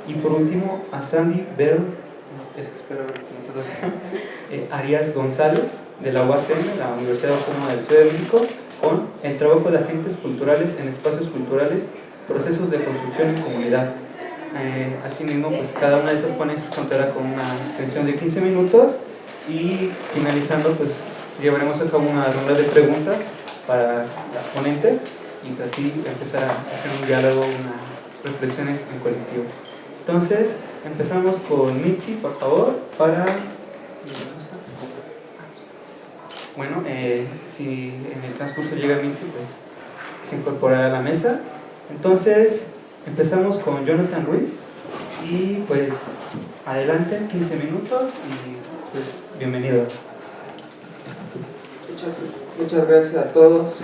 Y por último, a Sandy Bell Arias González, de la UACM, la Universidad Autónoma del Ciudad de México, con el trabajo de agentes culturales en espacios culturales, procesos de construcción en comunidad. Asimismo, pues cada una de estas ponencias contará con una extensión de 15 minutos y finalizando, pues llevaremos a cabo una ronda de preguntas para las ponentes y pues, así empezar a hacer un diálogo, una reflexión en colectivo. Entonces, empezamos con Mitzi, por favor, para... Bueno, si en el transcurso llega Mitzi, pues se incorporará a la mesa. Entonces, empezamos con Jonathan Ruiz y pues adelante, 15 minutos y pues bienvenido. Muchas gracias a todos.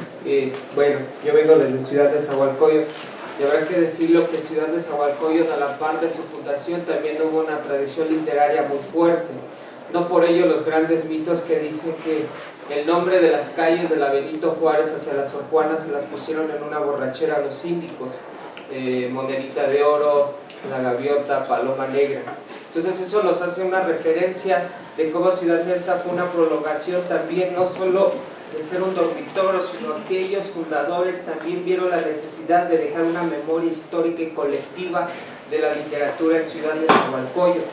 Bueno, yo vengo desde Ciudad de Nezahualcóyotl y habrá que decirlo que en Ciudad de Nezahualcóyotl, a la par de su fundación, también hubo una tradición literaria muy fuerte. No por ello los grandes mitos que dicen que el nombre de las calles de la Benito Juárez hacia la Sor Juana se las pusieron en una borrachera a los síndicos, Monedita de Oro, La Gaviota, Paloma Negra. Entonces eso nos hace una referencia de cómo Ciudad Neza fue una prolongación también, no solo de ser un dormitorio, sino que aquellos fundadores también vieron la necesidad de dejar una memoria histórica y colectiva de la literatura en Ciudad Nezahualcóyotl.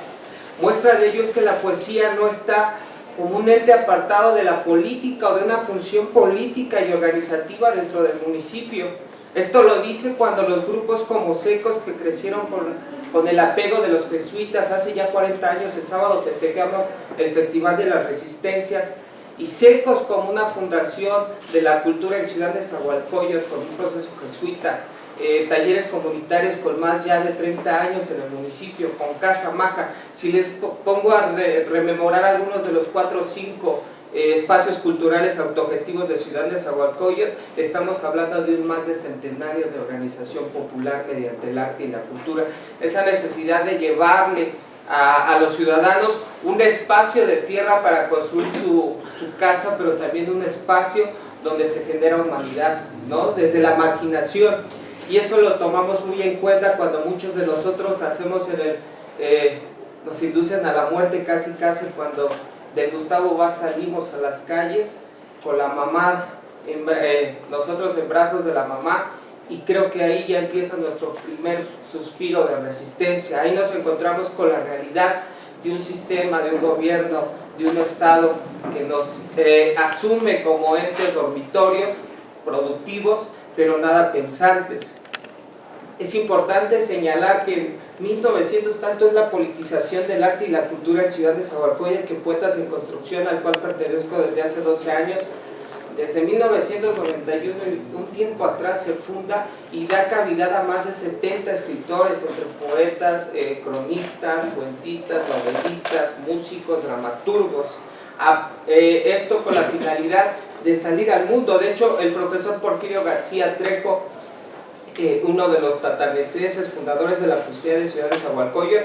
Muestra de ello es que la poesía no está como un ente apartado de la política o de una función política y organizativa dentro del municipio. Esto lo dice cuando los grupos como Secos, que crecieron con el apego de los jesuitas hace ya 40 años, el sábado festejamos el Festival de las Resistencias, y Secos como una fundación de la cultura en Ciudad de Nezahualcóyotl con un proceso jesuita, talleres comunitarios con más ya de 30 años en el municipio, con Casa Maca. Si les pongo a rememorar algunos de los 4 o 5 espacios culturales autogestivos de Ciudad de Nezahualcóyotl, estamos hablando de un más de centenario de organización popular mediante el arte y la cultura. Esa necesidad de llevarle a los ciudadanos un espacio de tierra para construir su casa, pero también un espacio donde se genera humanidad, ¿no? Desde la marginación. Y eso lo tomamos muy en cuenta cuando muchos de nosotros nacemos en nos inducen a la muerte casi cuando del Gustavo Vaz salimos a las calles con la mamá, nosotros en brazos de la mamá, y creo que ahí ya empieza nuestro primer suspiro de resistencia. Ahí nos encontramos con la realidad de un sistema, de un gobierno, de un Estado que nos asume como entes dormitorios, productivos, pero nada pensantes. Es importante señalar que en 1900 tanto es la politización del arte y la cultura en Ciudad de Nezahualcóyotl que Poetas en Construcción, al cual pertenezco desde hace 12 años, desde 1991, un tiempo atrás, se funda y da cavidad a más de 70 escritores, entre poetas, cronistas, cuentistas, novelistas, músicos, dramaturgos. Esto con la finalidad de salir al mundo. De hecho, el profesor Porfirio García Trejo, uno de los tatanecenses fundadores de la poesía de Ciudad de Nezahualcóyotl,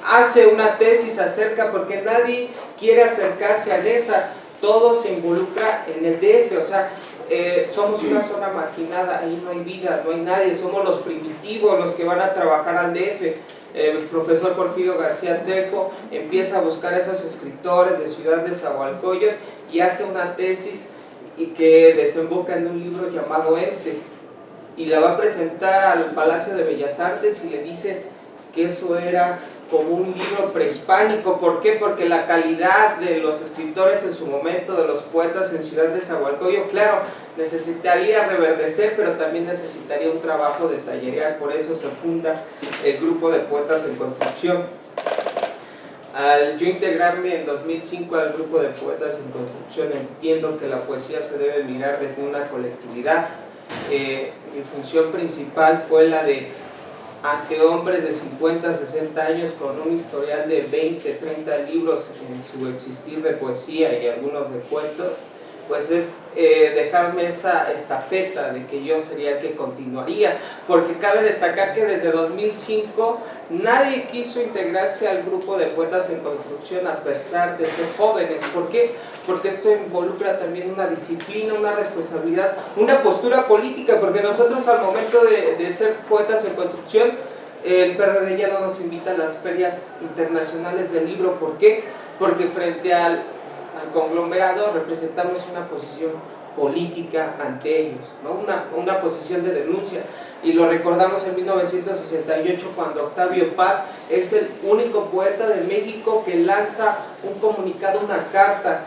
hace una tesis acerca, porque nadie quiere acercarse a Neza, todo se involucra en el DF, o sea, somos una zona marginada, ahí no hay vida, no hay nadie, somos los primitivos los que van a trabajar al DF. El profesor Porfirio García Trejo empieza a buscar a esos escritores de Ciudad de Nezahualcóyotl y hace una tesis y que desemboca en un libro llamado Ente, y la va a presentar al Palacio de Bellas Artes y le dicen que eso era como un libro prehispánico. ¿Por qué? Porque la calidad de los escritores en su momento, de los poetas en Ciudad de Nezahualcóyotl, claro, necesitaría reverdecer, pero también necesitaría un trabajo de tallerear. Por eso se funda el grupo de Poetas en Construcción. Al yo integrarme en 2005 al grupo de Poetas en Construcción, entiendo que la poesía se debe mirar desde una colectividad. Mi función principal fue la de, ante hombres de 50, 60 años con un historial de 20, 30 libros en su existir de poesía y algunos de cuentos, pues es dejarme esa estafeta de que yo sería el que continuaría, porque cabe destacar que desde 2005 nadie quiso integrarse al grupo de Poetas en Construcción a pesar de ser jóvenes. ¿Por qué? Porque esto involucra también una disciplina, una responsabilidad, una postura política, porque nosotros al momento de ser Poetas en Construcción El PRD ya no nos invita a las ferias internacionales del libro. ¿Por qué? Porque frente al conglomerado representamos una posición política ante ellos, ¿no? Una posición de denuncia, y lo recordamos en 1968 cuando Octavio Paz es el único poeta de México que lanza un comunicado, una carta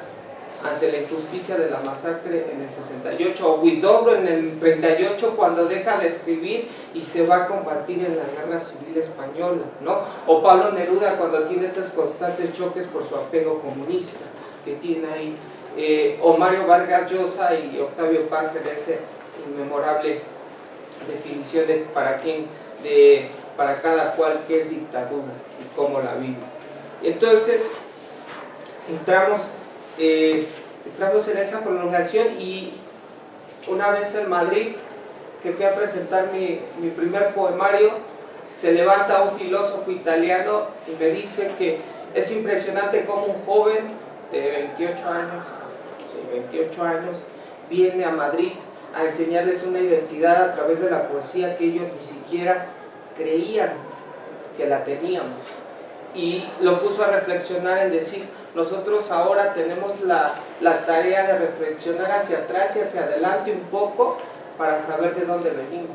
ante la injusticia de la masacre en el 68, o Huidobro en el 38 cuando deja de escribir y se va a combatir en la guerra civil española, ¿no? O Pablo Neruda cuando tiene estos constantes choques por su apego comunista que tiene ahí, o Mario Vargas Llosa y Octavio Paz en esa inmemorable definición de para cada cual qué es dictadura y cómo la vive. Entonces entramos en esa prolongación, y una vez en Madrid que fui a presentar mi primer poemario, se levanta un filósofo italiano y me dice que es impresionante cómo un joven de 28 años viene a Madrid a enseñarles una identidad a través de la poesía que ellos ni siquiera creían que la teníamos, y lo puso a reflexionar en decir: nosotros ahora tenemos la tarea de reflexionar hacia atrás y hacia adelante un poco para saber de dónde venimos,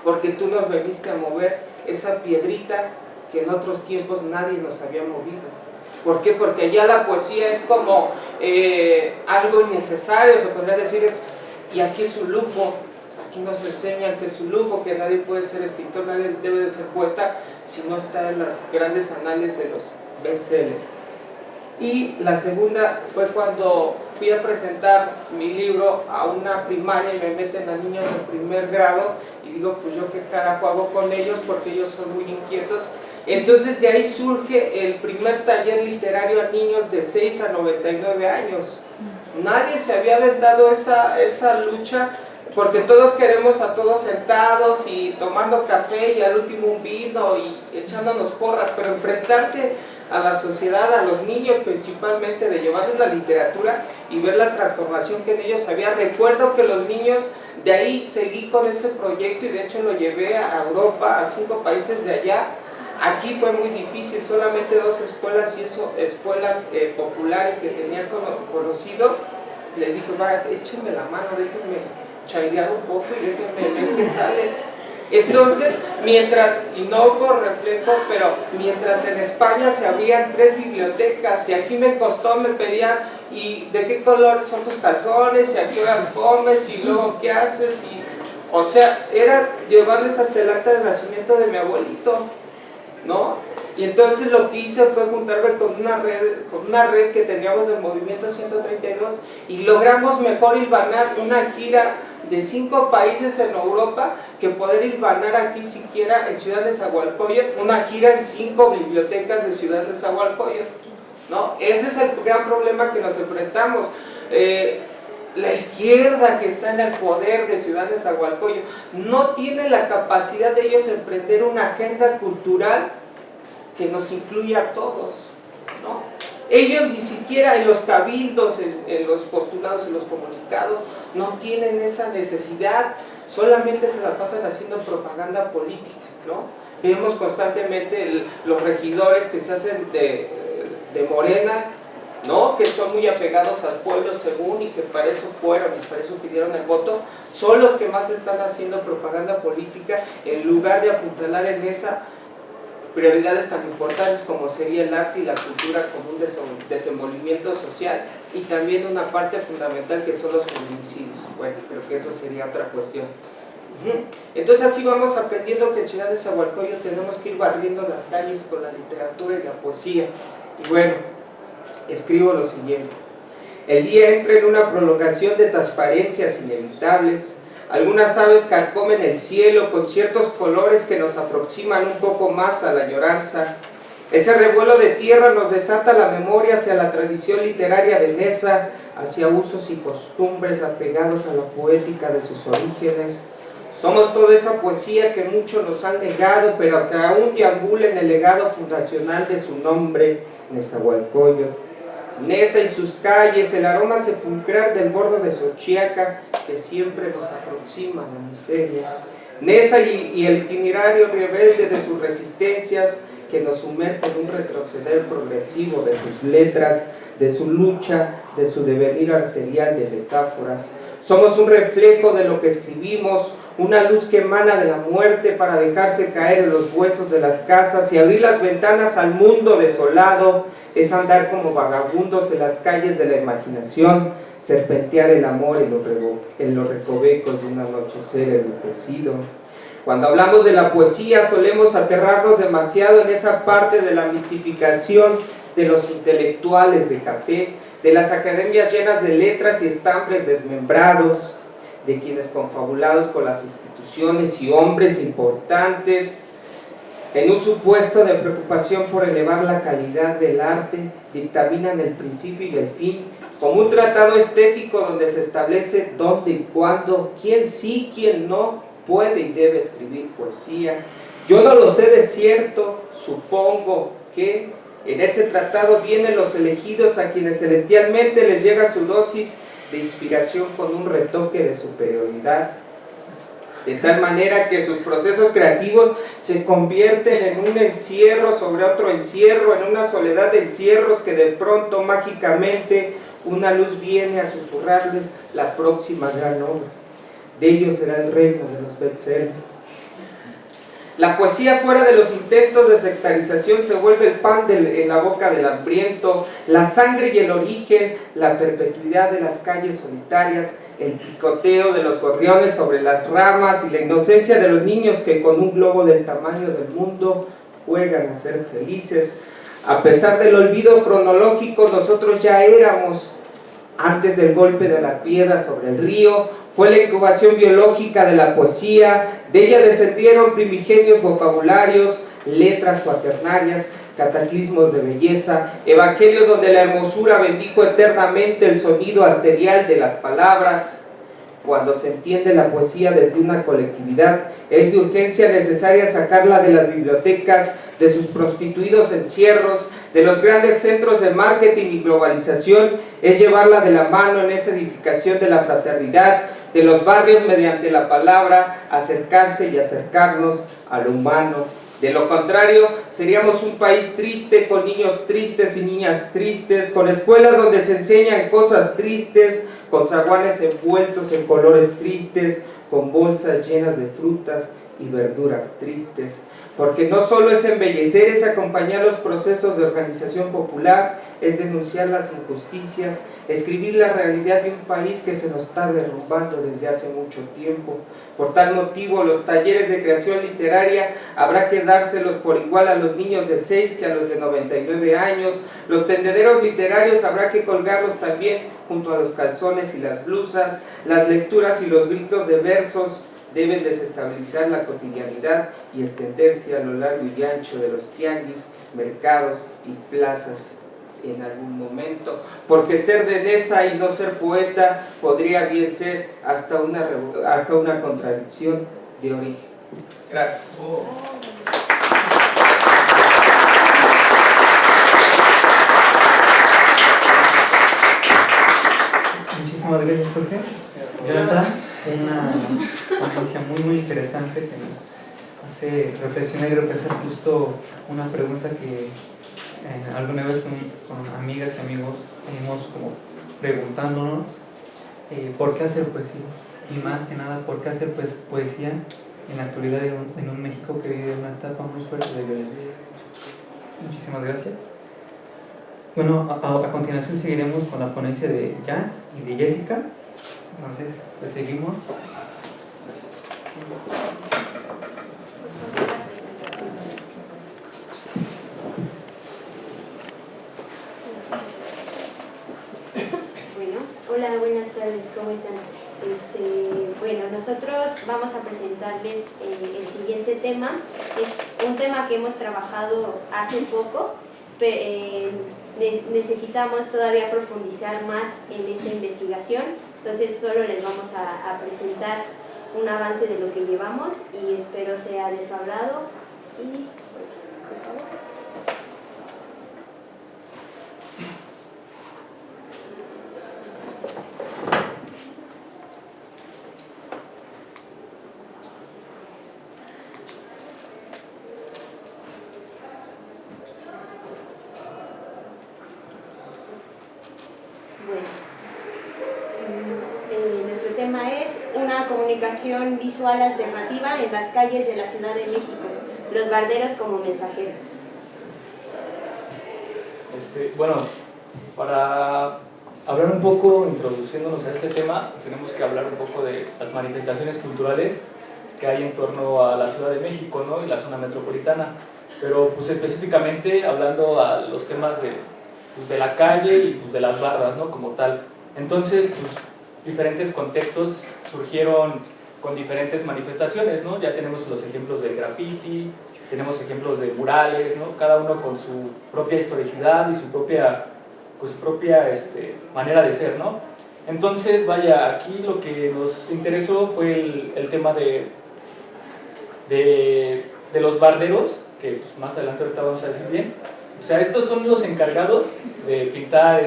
porque tú nos veniste a mover esa piedrita que en otros tiempos nadie nos había movido. ¿Por qué? Porque ya la poesía es como algo innecesario, se podría decir, y aquí es un lujo. Aquí nos enseñan que es un lujo, que nadie puede ser escritor, nadie debe de ser poeta si no está en las grandes anales de los bestsellers. Y la segunda fue cuando fui a presentar mi libro a una primaria y me meten a niños de primer grado, y digo, pues yo qué carajo hago con ellos, porque ellos son muy inquietos. Entonces de ahí surge el primer taller literario a niños de 6 a 99 años. Nadie se había aventado esa lucha, porque todos queremos a todos sentados y tomando café y al último un vino y echándonos porras, pero enfrentarse a la sociedad, a los niños principalmente, de llevarles la literatura y ver la transformación que en ellos había. Recuerdo que los niños, de ahí seguí con ese proyecto y de hecho lo llevé a Europa, a 5 países de allá. Aquí fue muy difícil, solamente 2 escuelas, y eso, escuelas populares que tenía conocidos. Les dije, va, échenme la mano, déjenme chairear un poco y déjenme ver qué sale. Entonces, y no por reflejo, pero mientras en España se abrían 3 bibliotecas, y aquí me costó, me pedían, ¿y de qué color son tus calzones? ¿Y a qué horas comes? ¿Y luego qué haces? O sea, era llevarles hasta el acta de nacimiento de mi abuelito, ¿no? Y entonces lo que hice fue juntarme con una red que teníamos del Movimiento 132, y logramos mejor hilvanar una gira de 5 países en Europa que poder hilvanar aquí siquiera en Ciudad de Nezahualcóyotl, una gira en 5 bibliotecas de Ciudad de Nezahualcóyotl, ¿no? Ese es el gran problema que nos enfrentamos. La izquierda que está en el poder de Ciudad de Nezahualcóyotl no tiene la capacidad de ellos emprender una agenda cultural que nos incluya a todos, ¿no? Ellos ni siquiera en los cabildos, en los postulados, en los comunicados, no tienen esa necesidad, solamente se la pasan haciendo propaganda política, ¿no? Vemos constantemente los regidores que se hacen de Morena, ¿no? Que son muy apegados al pueblo según, y que para eso fueron y para eso pidieron el voto, son los que más están haciendo propaganda política en lugar de apuntalar en esas prioridades tan importantes como sería el arte y la cultura como un desenvolvimiento social, y también una parte fundamental que son los feminicidios. Bueno, pero que eso sería otra cuestión. Entonces así vamos aprendiendo que en Ciudad de Nezahualcóyotl tenemos que ir barriendo las calles con la literatura y la poesía. Y bueno, escribo lo siguiente: el día entra en una prolongación de transparencias inevitables. Algunas aves carcomen el cielo con ciertos colores que nos aproximan un poco más a la añoranza. Ese revuelo de tierra nos desata la memoria hacia la tradición literaria de Neza, hacia usos y costumbres apegados a la poética de sus orígenes. Somos toda esa poesía que muchos nos han negado, pero que aún deambula en el legado fundacional de su nombre, Nezahualcóyotl. Neza y sus calles, el aroma sepulcral del bordo de Xochiaca que siempre nos aproxima a la miseria. Nesa y el itinerario rebelde de sus resistencias que nos sumerge en un retroceder progresivo de sus letras, de su lucha, de su devenir arterial de metáforas. Somos un reflejo de lo que escribimos, una luz que emana de la muerte para dejarse caer en los huesos de las casas y abrir las ventanas al mundo desolado. Es andar como vagabundos en las calles de la imaginación, serpentear el amor en los recovecos de un anochecer enloquecido. Cuando hablamos de la poesía solemos aterrarnos demasiado en esa parte de la mistificación de los intelectuales de café, de las academias llenas de letras y estambres desmembrados, de quienes confabulados con las instituciones y hombres importantes, en un supuesto de preocupación por elevar la calidad del arte, dictaminan el principio y el fin, como un tratado estético donde se establece dónde y cuándo, quién sí, quién no, puede y debe escribir poesía. Yo no lo sé de cierto, supongo que en ese tratado vienen los elegidos a quienes celestialmente les llega su dosis de inspiración con un retoque de superioridad, de tal manera que sus procesos creativos se convierten en un encierro sobre otro encierro, en una soledad de encierros que de pronto mágicamente una luz viene a susurrarles la próxima gran obra. De ellos será el reino de los bestsellers. La poesía, fuera de los intentos de sectarización, se vuelve el pan en la boca del hambriento, la sangre y el origen, la perpetuidad de las calles solitarias, el picoteo de los gorriones sobre las ramas y la inocencia de los niños que con un globo del tamaño del mundo juegan a ser felices. A pesar del olvido cronológico, nosotros ya éramos, antes del golpe de la piedra sobre el río. Fue la incubación biológica de la poesía, de ella descendieron primigenios vocabularios, letras cuaternarias, cataclismos de belleza, evangelios donde la hermosura bendijo eternamente el sonido arterial de las palabras. Cuando se entiende la poesía desde una colectividad, es de urgencia necesaria sacarla de las bibliotecas, de sus prostituidos encierros, de los grandes centros de marketing y globalización, es llevarla de la mano en esa edificación de la fraternidad, de los barrios mediante la palabra, acercarse y acercarnos a lo humano. De lo contrario, seríamos un país triste, con niños tristes y niñas tristes, con escuelas donde se enseñan cosas tristes, con zaguanes envueltos en colores tristes, con bolsas llenas de frutas y verduras tristes. Porque no solo es embellecer, es acompañar los procesos de organización popular, es denunciar las injusticias, escribir la realidad de un país que se nos está derrumbando desde hace mucho tiempo. Por tal motivo, los talleres de creación literaria habrá que dárselos por igual a los niños de 6 que a los de 99 años. Los tendederos literarios habrá que colgarlos también junto a los calzones y las blusas. Las lecturas y los gritos de versos deben desestabilizar la cotidianidad y extenderse a lo largo y ancho de los tianguis, mercados y plazas en algún momento, porque ser de Nesa y no ser poeta podría bien ser hasta una contradicción de origen. Gracias. Muchísimas gracias, Jorge. Jonathan, una noticia muy interesante que nos hace reflexionar y repensar justo una pregunta que alguna vez con amigas y amigos venimos como preguntándonos ¿por qué hacer poesía? Y más que nada, ¿por qué hacer poesía en la actualidad en un México que vive una etapa muy fuerte de violencia? Muchísimas gracias. Bueno, a continuación seguiremos con la ponencia de Jan y de Jessica. Entonces, pues seguimos. Bueno, hola, buenas tardes, ¿cómo están? Bueno, nosotros vamos a presentarles el siguiente tema. Es un tema que hemos trabajado hace poco. Necesitamos todavía profundizar más en esta investigación, entonces solo les vamos a presentar un avance de lo que llevamos y espero sea de su agrado. Y bueno, por favor. comunicación visual alternativa en las calles de la Ciudad de México, los barderos como mensajeros. Bueno, para hablar un poco, introduciéndonos a este tema, tenemos que hablar un poco de las manifestaciones culturales que hay en torno a la Ciudad de México, ¿no? Y la zona metropolitana, pero pues específicamente hablando a los temas de la calle y pues, de las barras, ¿no? Como tal. Entonces, pues, diferentes contextos surgieron con diferentes manifestaciones, ¿no? Ya tenemos los ejemplos del graffiti, tenemos ejemplos de murales, ¿no? Cada uno con su propia historicidad y su propia manera de ser, ¿no? Entonces, vaya, aquí lo que nos interesó fue el tema de los barderos, que pues, más adelante ahorita vamos a decir bien. O sea, estos son los encargados de pintar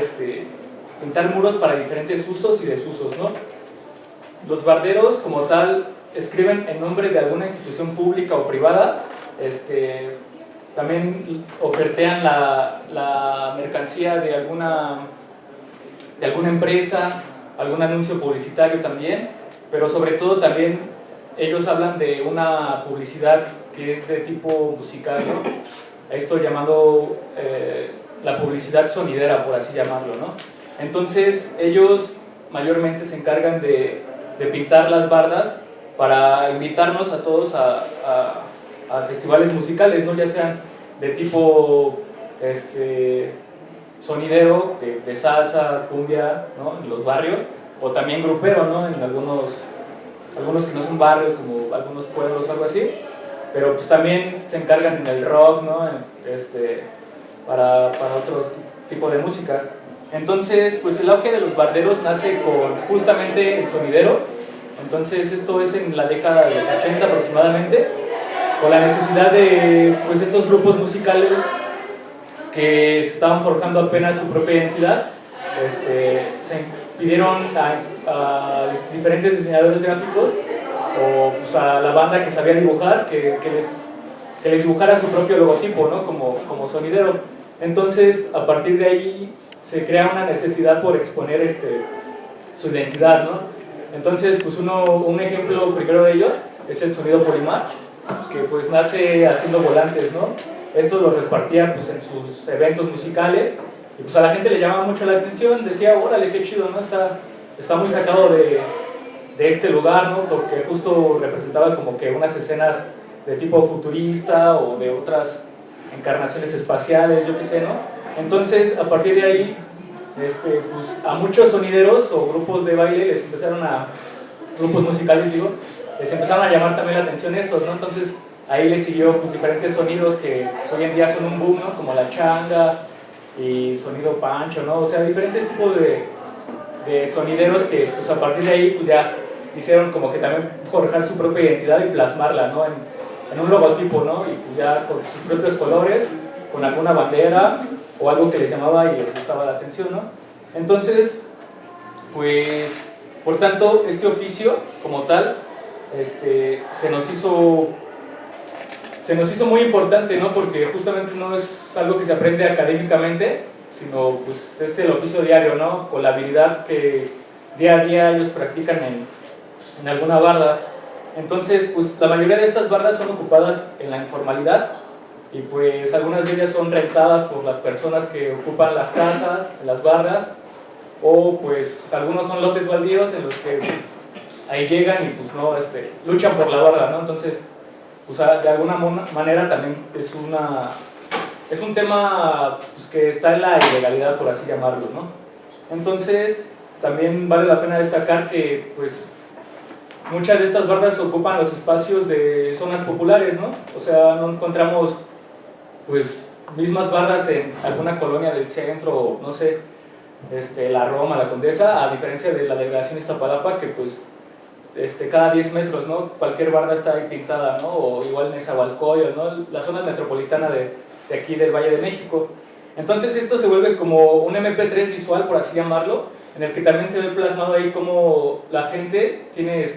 muros para diferentes usos y desusos, ¿no? Los barderos, como tal, escriben en nombre de alguna institución pública o privada, también ofertean la mercancía de alguna empresa, algún anuncio publicitario también, pero sobre todo también ellos hablan de una publicidad que es de tipo musical, ¿no? Esto llamado la publicidad sonidera, por así llamarlo, ¿no? Entonces ellos mayormente se encargan de pintar las bardas para invitarnos a todos a festivales musicales, ¿no? Ya sean de tipo sonidero, de salsa, cumbia, ¿no? En los barrios, o también grupero, ¿no? En algunos que no son barrios, como algunos pueblos o algo así, pero pues también se encargan en el rock, ¿no? Para otros tipos de música. Entonces, pues el auge de los barderos nace con justamente el sonidero. Entonces esto es en la década de los 80 aproximadamente, con la necesidad de pues estos grupos musicales que se estaban forjando apenas su propia identidad. Se pidieron a diferentes diseñadores gráficos o pues, a la banda que sabía dibujar que les dibujara su propio logotipo, ¿no? como sonidero. Entonces, a partir de ahí se crea una necesidad por exponer su identidad, ¿no? Entonces, pues un ejemplo primero de ellos es el sonido Polimar, que pues nace haciendo volantes, ¿no? Estos los repartía pues, en sus eventos musicales y pues a la gente le llamaba mucho la atención, decía, órale, qué chido, ¿no? Está muy sacado de este lugar, ¿no? Porque justo representaba como que unas escenas de tipo futurista o de otras encarnaciones espaciales, yo qué sé, ¿no? Entonces, a partir de ahí, pues, a muchos sonideros o grupos de baile grupos musicales digo, les empezaron a llamar también la atención estos, ¿no? Entonces, ahí les siguió pues, diferentes sonidos que hoy en día son un boom, ¿no? Como la changa y sonido pancho, ¿no? O sea, diferentes tipos de sonideros que pues, a partir de ahí pues, ya hicieron como que también forjar su propia identidad y plasmarla, ¿no? En un logotipo, ¿no? Y pues, ya con sus propios colores, con alguna bandera o algo que les llamaba y les gustaba la atención, ¿no? Entonces, pues, por tanto, este oficio como tal se nos hizo muy importante, ¿no? Porque justamente no es algo que se aprende académicamente, sino pues es el oficio diario, ¿no? Con la habilidad que día a día ellos practican en alguna barda. Entonces, pues la mayoría de estas bardas son ocupadas en la informalidad y pues algunas de ellas son rentadas por las personas que ocupan las casas, las bardas, o pues algunos son lotes baldíos en los que ahí llegan y pues no, luchan por la barda, ¿no? Entonces, pues de alguna manera también es un tema pues, que está en la ilegalidad, por así llamarlo, ¿no? Entonces, también vale la pena destacar que pues muchas de estas bardas ocupan los espacios de zonas populares, ¿no? O sea, no encontramos pues mismas bardas en alguna colonia del centro, no sé, la Roma, la Condesa, a diferencia de la delegación Iztapalapa, que pues cada 10 metros, ¿no? Cualquier barda está ahí pintada, ¿no? O igual en Nezahualcóyotl, ¿no? La zona metropolitana de aquí del Valle de México. Entonces esto se vuelve como un MP3 visual, por así llamarlo, en el que también se ve plasmado ahí como la gente tiene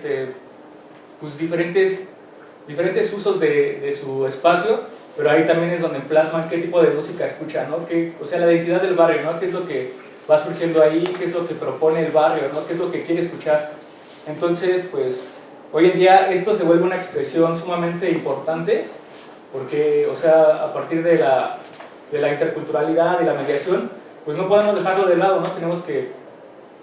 pues diferentes usos de su espacio, pero ahí también es donde plasman qué tipo de música escuchan, ¿no? O sea, la identidad del barrio, ¿no? Qué es lo que va surgiendo ahí, qué es lo que propone el barrio, ¿no? Qué es lo que quiere escuchar. Entonces, pues, Hoy en día esto se vuelve una expresión sumamente importante porque, o sea, a partir de la interculturalidad y la mediación, pues no podemos dejarlo de lado, ¿no? Tenemos que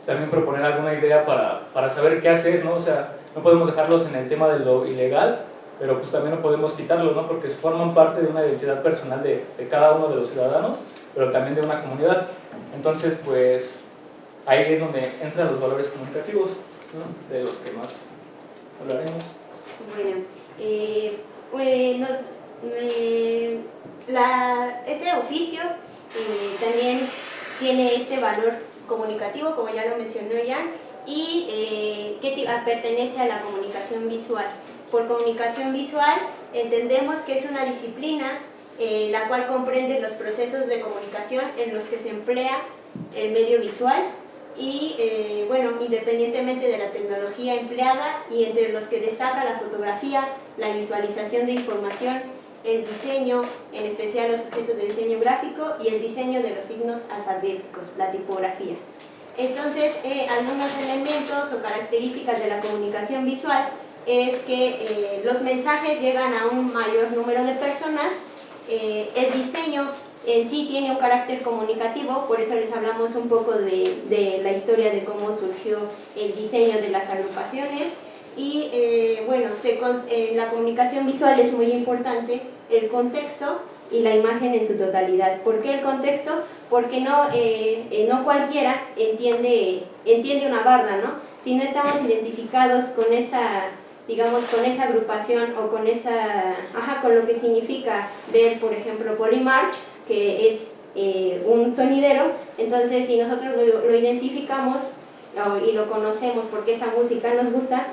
también proponer alguna idea para saber qué hacer, ¿no? O sea, no podemos dejarlos en el tema de lo ilegal, pero pues también no podemos quitarlo, ¿no? Porque forman parte de una identidad personal de cada uno de los ciudadanos, pero también de una comunidad. Entonces, pues, ahí es donde entran los valores comunicativos, ¿no? De los que más hablaremos. Bueno, este oficio también tiene este valor comunicativo, como ya lo mencionó Jan, y que pertenece a la comunicación visual. Por comunicación visual entendemos que es una disciplina la cual comprende los procesos de comunicación en los que se emplea el medio visual y, bueno, independientemente de la tecnología empleada, y entre los que destaca la fotografía, la visualización de información, el diseño, en especial los objetos de diseño gráfico, y el diseño de los signos alfabéticos, la tipografía. Entonces, algunos elementos o características de la comunicación visual es que los mensajes llegan a un mayor número de personas, el diseño en sí tiene un carácter comunicativo, por eso les hablamos un poco de la historia de cómo surgió el diseño de las agrupaciones. Y bueno, en la comunicación visual es muy importante el contexto y la imagen en su totalidad. ¿Por qué el contexto? Porque no cualquiera entiende una barda, ¿no? Si no estamos identificados con esa, digamos, con esa agrupación o con con lo que significa ver, por ejemplo, Polymarch, que es un sonidero, entonces si nosotros lo identificamos y lo conocemos porque esa música nos gusta,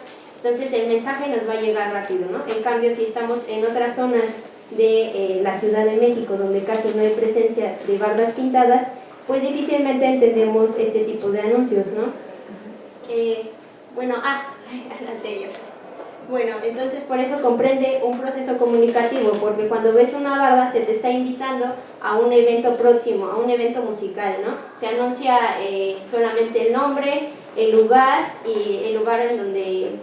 entonces el mensaje nos va a llegar rápido, ¿no? En cambio, si estamos en otras zonas de la Ciudad de México, donde casi no hay presencia de bardas pintadas, pues difícilmente entendemos este tipo de anuncios, ¿no? Bueno, el anterior. Bueno, entonces por eso comprende un proceso comunicativo, porque cuando ves una barda se te está invitando a un evento próximo, a un evento musical, ¿no? Se anuncia solamente el nombre, el lugar y el lugar en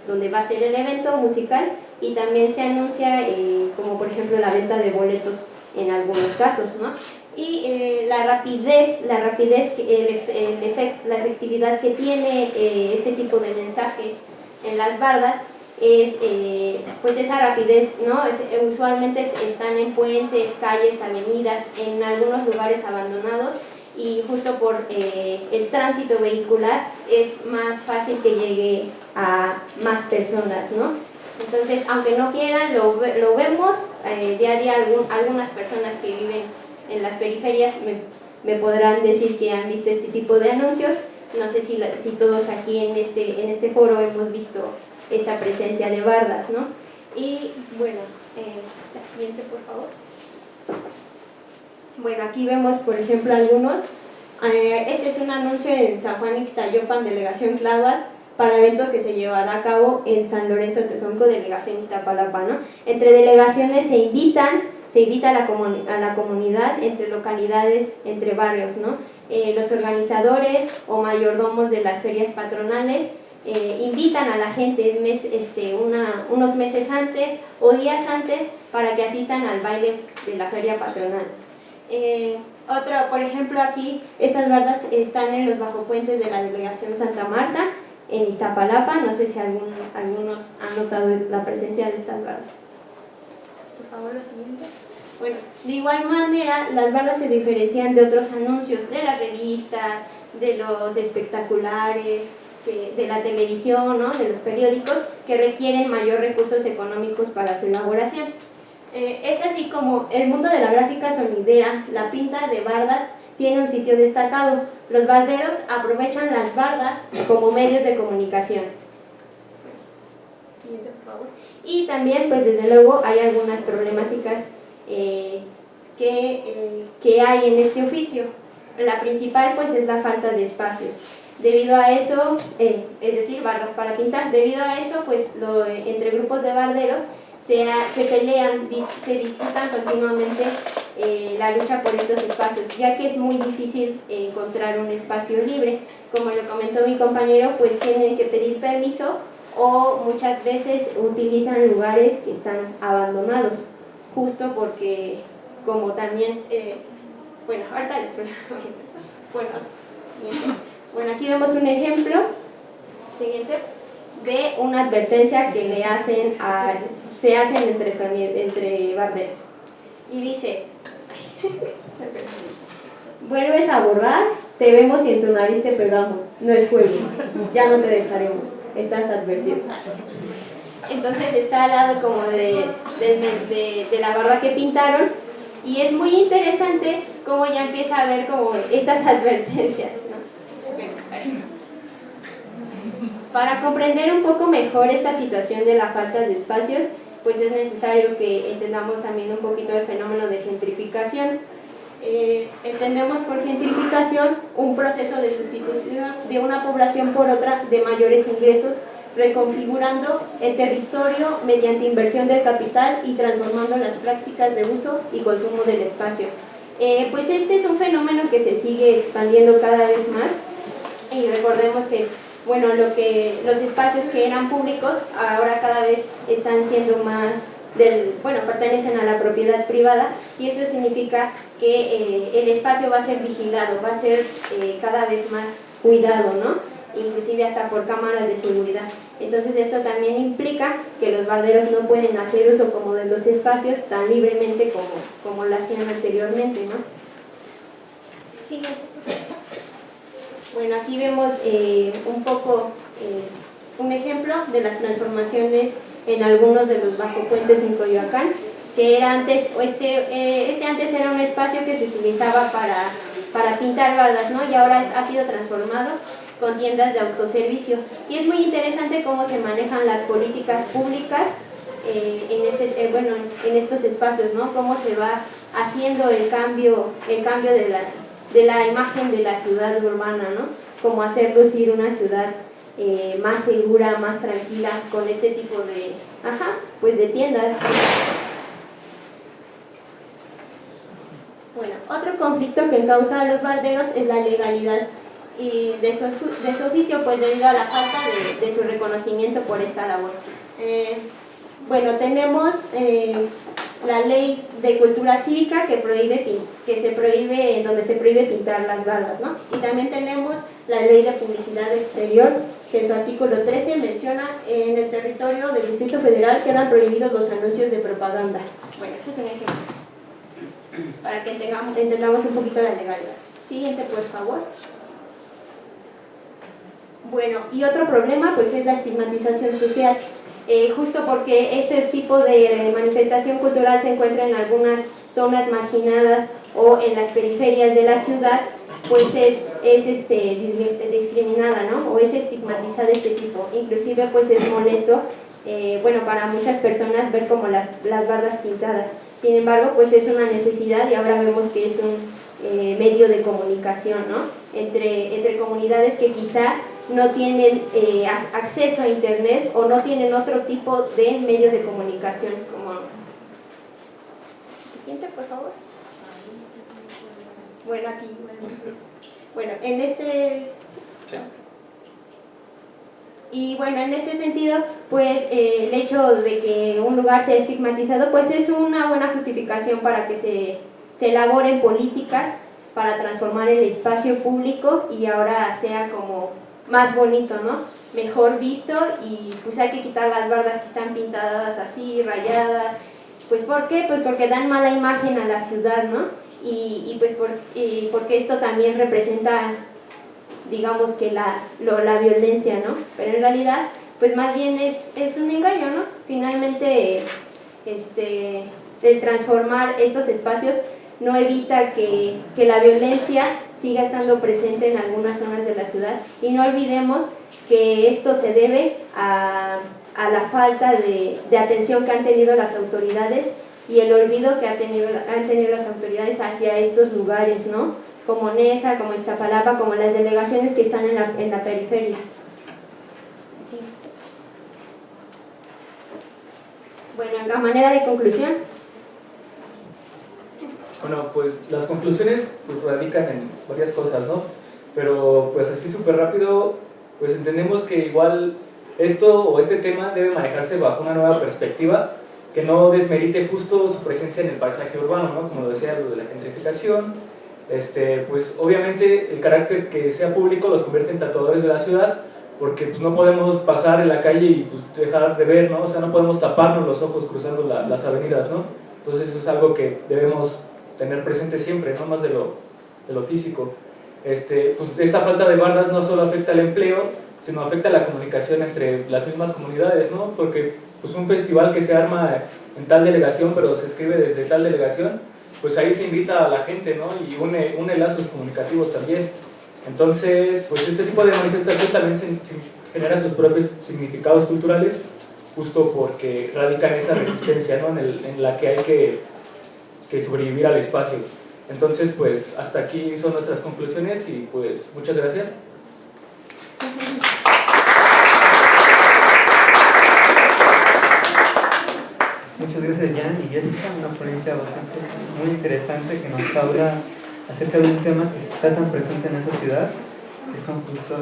donde va a ser el evento musical, y también se anuncia como por ejemplo la venta de boletos en algunos casos, ¿no? Y la rapidez, la efectividad que tiene este tipo de mensajes en las bardas es pues esa rapidez, ¿no? Usualmente están en puentes, calles, avenidas, en algunos lugares abandonados, y justo por el tránsito vehicular es más fácil que llegue a más personas, ¿no? Entonces, aunque no quieran, lo vemos día a día. Algunas personas que viven en las periferias me podrán decir que han visto este tipo de anuncios. No sé si todos aquí en este foro hemos visto esta presencia de bardas, ¿no? Y bueno, la siguiente, por favor. Bueno, aquí vemos, por ejemplo, algunos. Este es un anuncio en San Juan Ixtayopan, delegación Tláhuac, para evento que se llevará a cabo en San Lorenzo Tezonco, delegación Iztapalapa, ¿no? Entre delegaciones se invita a la comunidad, entre localidades, entre barrios, ¿no? Los organizadores o mayordomos de las ferias patronales invitan a la gente unos meses antes o días antes para que asistan al baile de la feria patronal. Por ejemplo, aquí estas bardas están en los bajopuentes de la delegación Santa Marta, en Iztapalapa. No sé si algunos han notado la presencia de estas bardas. Por favor, lo siguiente. Bueno, de igual manera, las bardas se diferencian de otros anuncios, de las revistas, de los espectaculares, de la televisión, ¿no? De los periódicos, que requieren mayor recursos económicos para su elaboración. Es así como el mundo de la gráfica sonidera, la pinta de bardas, tiene un sitio destacado. Los barderos aprovechan las bardas como medios de comunicación. Siguiente, por favor. Y también, pues desde luego, hay algunas problemáticas que hay en este oficio. La principal, pues, es la falta de espacios. Debido a eso, es decir, bardas para pintar, debido a eso, pues, entre grupos de barderos se pelean, se disputan continuamente la lucha por estos espacios, ya que es muy difícil encontrar un espacio libre. Como lo comentó mi compañero, pues tienen que pedir permiso o muchas veces utilizan lugares que están abandonados, justo porque como también, bueno, ahorita les traigo, bueno, siguiente. Bueno, aquí vemos un ejemplo, siguiente, de una advertencia que se hacen entre barderos. Y dice, vuelves a borrar, te vemos y en tu nariz te pegamos, no es juego, ya no te dejaremos, estás advertido. Entonces está al lado como de la barda que pintaron, y es muy interesante cómo ya empieza a ver como estas advertencias, ¿no? Para comprender un poco mejor esta situación de la falta de espacios, pues es necesario que entendamos también un poquito el fenómeno de gentrificación. Entendemos por gentrificación un proceso de sustitución de una población por otra de mayores ingresos, reconfigurando el territorio mediante inversión del capital y transformando las prácticas de uso y consumo del espacio. Pues este es un fenómeno que se sigue expandiendo cada vez más, y recordemos que bueno, los espacios que eran públicos ahora cada vez están siendo más pertenecen a la propiedad privada, y eso significa que el espacio va a ser vigilado, va a ser cada vez más cuidado, ¿no? Inclusive hasta por cámaras de seguridad. Entonces esto también implica que los barderos no pueden hacer uso como de los espacios tan libremente como lo hacían anteriormente, ¿no? Siguiente. Bueno, aquí vemos un poco un ejemplo de las transformaciones en algunos de los bajopuentes en Coyoacán, que era antes, antes era un espacio que se utilizaba para pintar bardas, ¿no? Y ahora ha sido transformado con tiendas de autoservicio. Y es muy interesante cómo se manejan las políticas públicas en estos espacios, ¿no? Cómo se va haciendo el cambio de la imagen de la ciudad urbana, ¿no? Como hacer lucir una ciudad más segura, más tranquila, con este tipo de tiendas. Bueno, otro conflicto que causa a los barderos es la legalidad y de su oficio, pues debido a la falta de su reconocimiento por esta labor. Bueno, tenemos la ley de cultura cívica donde se prohíbe pintar las bardas, ¿no? Y también tenemos la ley de publicidad exterior, que en su artículo 13 menciona: en el territorio del Distrito Federal quedan prohibidos los anuncios de propaganda. Bueno, ese es un ejemplo, para que entendamos un poquito la legalidad. Siguiente, por favor. Bueno, y otro problema pues es la estigmatización social. Justo porque este tipo de manifestación cultural se encuentra en algunas zonas marginadas o en las periferias de la ciudad, pues es discriminada, ¿no? O es estigmatizada este tipo. Inclusive pues es molesto, para muchas personas ver como las bardas pintadas. Sin embargo, pues es una necesidad, y ahora vemos que es un medio de comunicación, ¿no? Entre comunidades que quizá no tienen acceso a internet o no tienen otro tipo de medios de comunicación. Siguiente, por favor. Bueno, aquí. Bueno, en este... Y bueno, en este sentido, pues el hecho de que un lugar sea estigmatizado, pues es una buena justificación para que se elaboren políticas para transformar el espacio público y ahora sea como más bonito, ¿no? Mejor visto, y pues hay que quitar las bardas que están pintadas así, rayadas. Pues ¿por qué? Pues porque dan mala imagen a la ciudad, ¿no? Y porque esto también representa, digamos que la violencia, ¿no? Pero en realidad, pues más bien es un engaño, ¿no? Finalmente, el transformar estos espacios no evita que la violencia siga estando presente en algunas zonas de la ciudad, y no olvidemos que esto se debe a la falta de atención que han tenido las autoridades y el olvido que han tenido las autoridades hacia estos lugares, ¿no? Como Nesa, como Iztapalapa, como las delegaciones que están en la periferia. Sí. Bueno, a manera de conclusión. Bueno, pues las conclusiones pues radican en varias cosas, ¿no? Pero pues así súper rápido, pues entendemos que igual Este tema debe manejarse bajo una nueva perspectiva que no desmerite justo su presencia en el paisaje urbano, ¿no? Como decía, lo de la gentrificación. Pues obviamente el carácter que sea público los convierte en tatuadores de la ciudad, porque pues, no podemos pasar en la calle y pues, dejar de ver, ¿no? O sea, no podemos taparnos los ojos cruzando las avenidas, ¿no? Entonces eso es algo que debemos tener presente siempre, no más de lo físico. Pues esta falta de bardas no solo afecta al empleo, sino afecta a la comunicación entre las mismas comunidades, ¿no? Porque pues, un festival que se arma en tal delegación, pero se escribe desde tal delegación, pues ahí se invita a la gente, ¿no? Y une lazos comunicativos también. Entonces, pues este tipo de manifestación también genera sus propios significados culturales, justo porque radican esa resistencia, ¿no? en la que hay que sobrevivir al espacio. Entonces, pues hasta aquí son nuestras conclusiones y pues muchas gracias. Muchas gracias, Jan y Jessica, una ponencia bastante muy interesante que nos habla acerca de un tema que está tan presente en esa ciudad, que son justo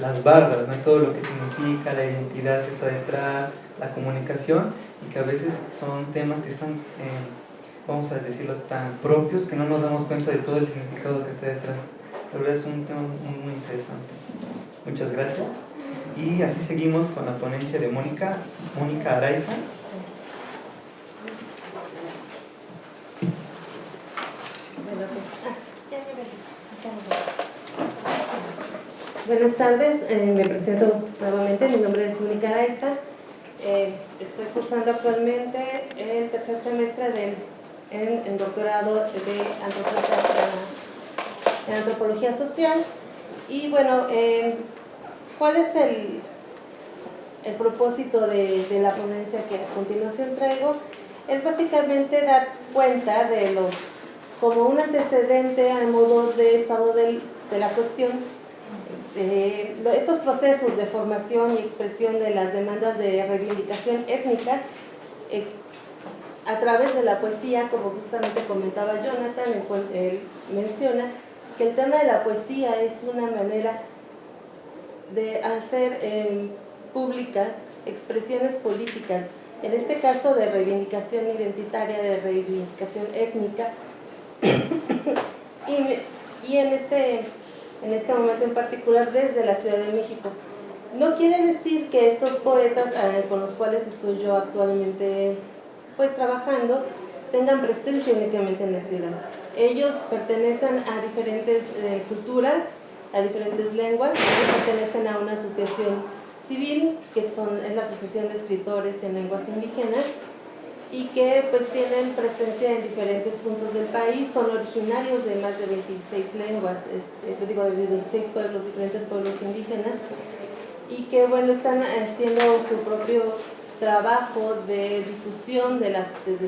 las bardas, ¿no? Todo lo que significa, la identidad que está detrás, la comunicación, y que a veces son temas que están, vamos a decirlo, tan propios que no nos damos cuenta de todo el significado que está detrás. La verdad es un tema muy, muy interesante. Muchas gracias. Y así seguimos con la ponencia de Mónica Araiza. Buenas tardes, me presento nuevamente, mi nombre es Mónica Araiza, estoy cursando actualmente el tercer semestre en doctorado de antropología social. Y bueno, ¿cuál es el propósito de la ponencia que a continuación traigo? Es básicamente dar cuenta de como un antecedente al modo de estado de la cuestión, estos procesos de formación y expresión de las demandas de reivindicación étnica a través de la poesía, como justamente comentaba Jonathan. Él menciona que el tema de la poesía es una manera de hacer públicas expresiones políticas, en este caso de reivindicación identitaria, de reivindicación étnica, y en este momento en particular desde la Ciudad de México. No quiere decir que estos poetas con los cuales estoy yo actualmente pues trabajando tengan presencia únicamente en la ciudad. Ellos pertenecen a diferentes culturas, a diferentes lenguas, y pertenecen a una asociación civil que es la Asociación de Escritores en Lenguas Indígenas, y que pues tienen presencia en diferentes puntos del país. Son originarios de más de 26 lenguas, de 26 pueblos, diferentes pueblos indígenas, y que bueno, están haciendo su propio trabajo de difusión de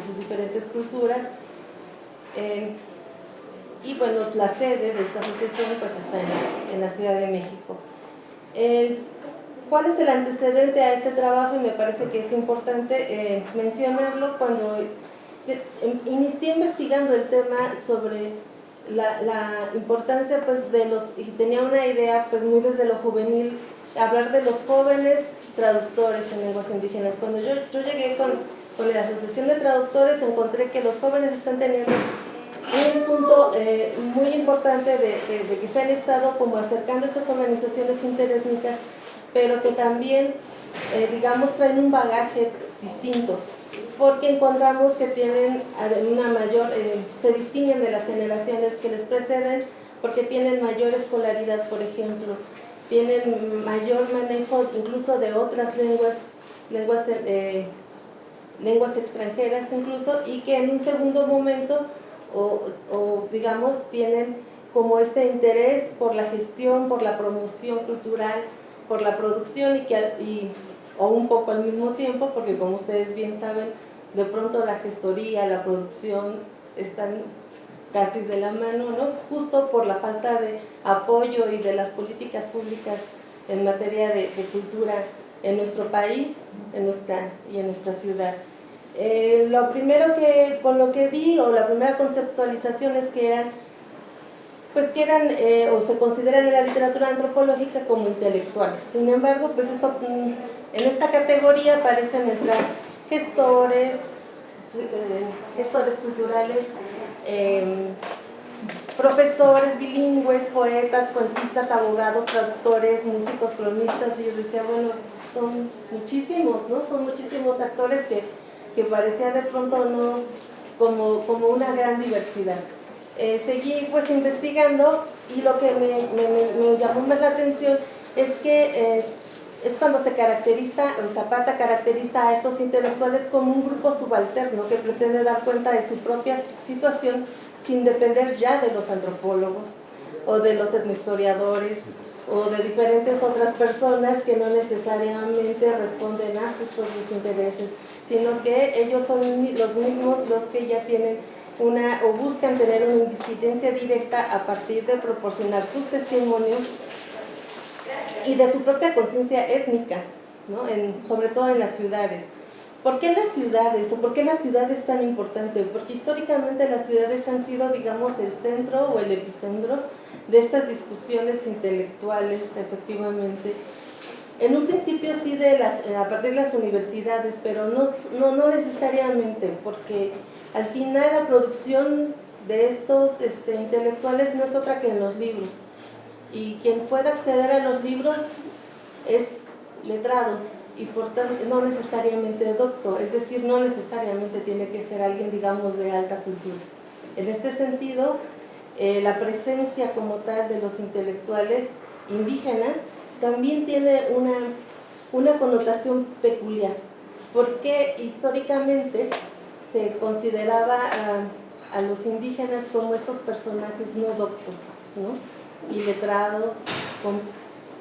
sus diferentes culturas, y bueno, la sede de esta asociación pues está en la Ciudad de México. ¿Cuál es el antecedente a este trabajo? Y me parece que es importante mencionarlo. Cuando inicié investigando el tema sobre la importancia pues y tenía una idea pues muy desde lo juvenil, hablar de los jóvenes traductores en lenguas indígenas. Cuando yo llegué con la Asociación de Traductores, encontré que los jóvenes están teniendo un punto muy importante de que se han estado como acercando a estas organizaciones interétnicas, pero que también, digamos, traen un bagaje distinto, porque encontramos que tienen una mayor, se distinguen de las generaciones que les preceden, porque tienen mayor escolaridad, por ejemplo, tienen mayor manejo incluso de otras lenguas extranjeras incluso, y que en un segundo momento, o digamos, tienen como este interés por la gestión, por la promoción cultural, por la producción, o un poco al mismo tiempo, porque como ustedes bien saben, de pronto la gestoría, la producción están casi de la mano, ¿no? Justo por la falta de apoyo y de las políticas públicas en materia de cultura en nuestro país y en nuestra ciudad. Lo primero con lo que vi, o la primera conceptualización, es que eran o se consideran en la literatura antropológica como intelectuales. Sin embargo, pues esto En esta categoría parecen entrar gestores, gestores culturales, profesores bilingües, poetas, cuentistas, abogados, traductores, músicos, cronistas, y yo decía, bueno, son muchísimos, ¿no? Son muchísimos actores que parecía de pronto no como una gran diversidad. Seguí pues investigando y lo que me llamó más la atención es que es cuando se caracteriza, Zapata caracteriza a estos intelectuales como un grupo subalterno que pretende dar cuenta de su propia situación sin depender ya de los antropólogos o de los etnohistoriadores o de diferentes otras personas que no necesariamente responden a sus propios intereses, sino que ellos son los mismos los que ya tienen o buscan tener una incidencia directa a partir de proporcionar sus testimonios y de su propia conciencia étnica, ¿no? Sobre todo en las ciudades. ¿Por qué las ciudades? ¿O por qué la ciudad es tan importante? Porque históricamente las ciudades han sido, digamos, el centro o el epicentro de estas discusiones intelectuales, efectivamente. En un principio sí a partir de las universidades, pero no necesariamente, porque al final la producción de estos intelectuales no es otra que en los libros. Y quien pueda acceder a los libros es letrado y por tanto no necesariamente docto, es decir, no necesariamente tiene que ser alguien, digamos, de alta cultura. En este sentido, la presencia como tal de los intelectuales indígenas también tiene una connotación peculiar, porque históricamente se consideraba a los indígenas como estos personajes no doctos, ¿no? Y letrados,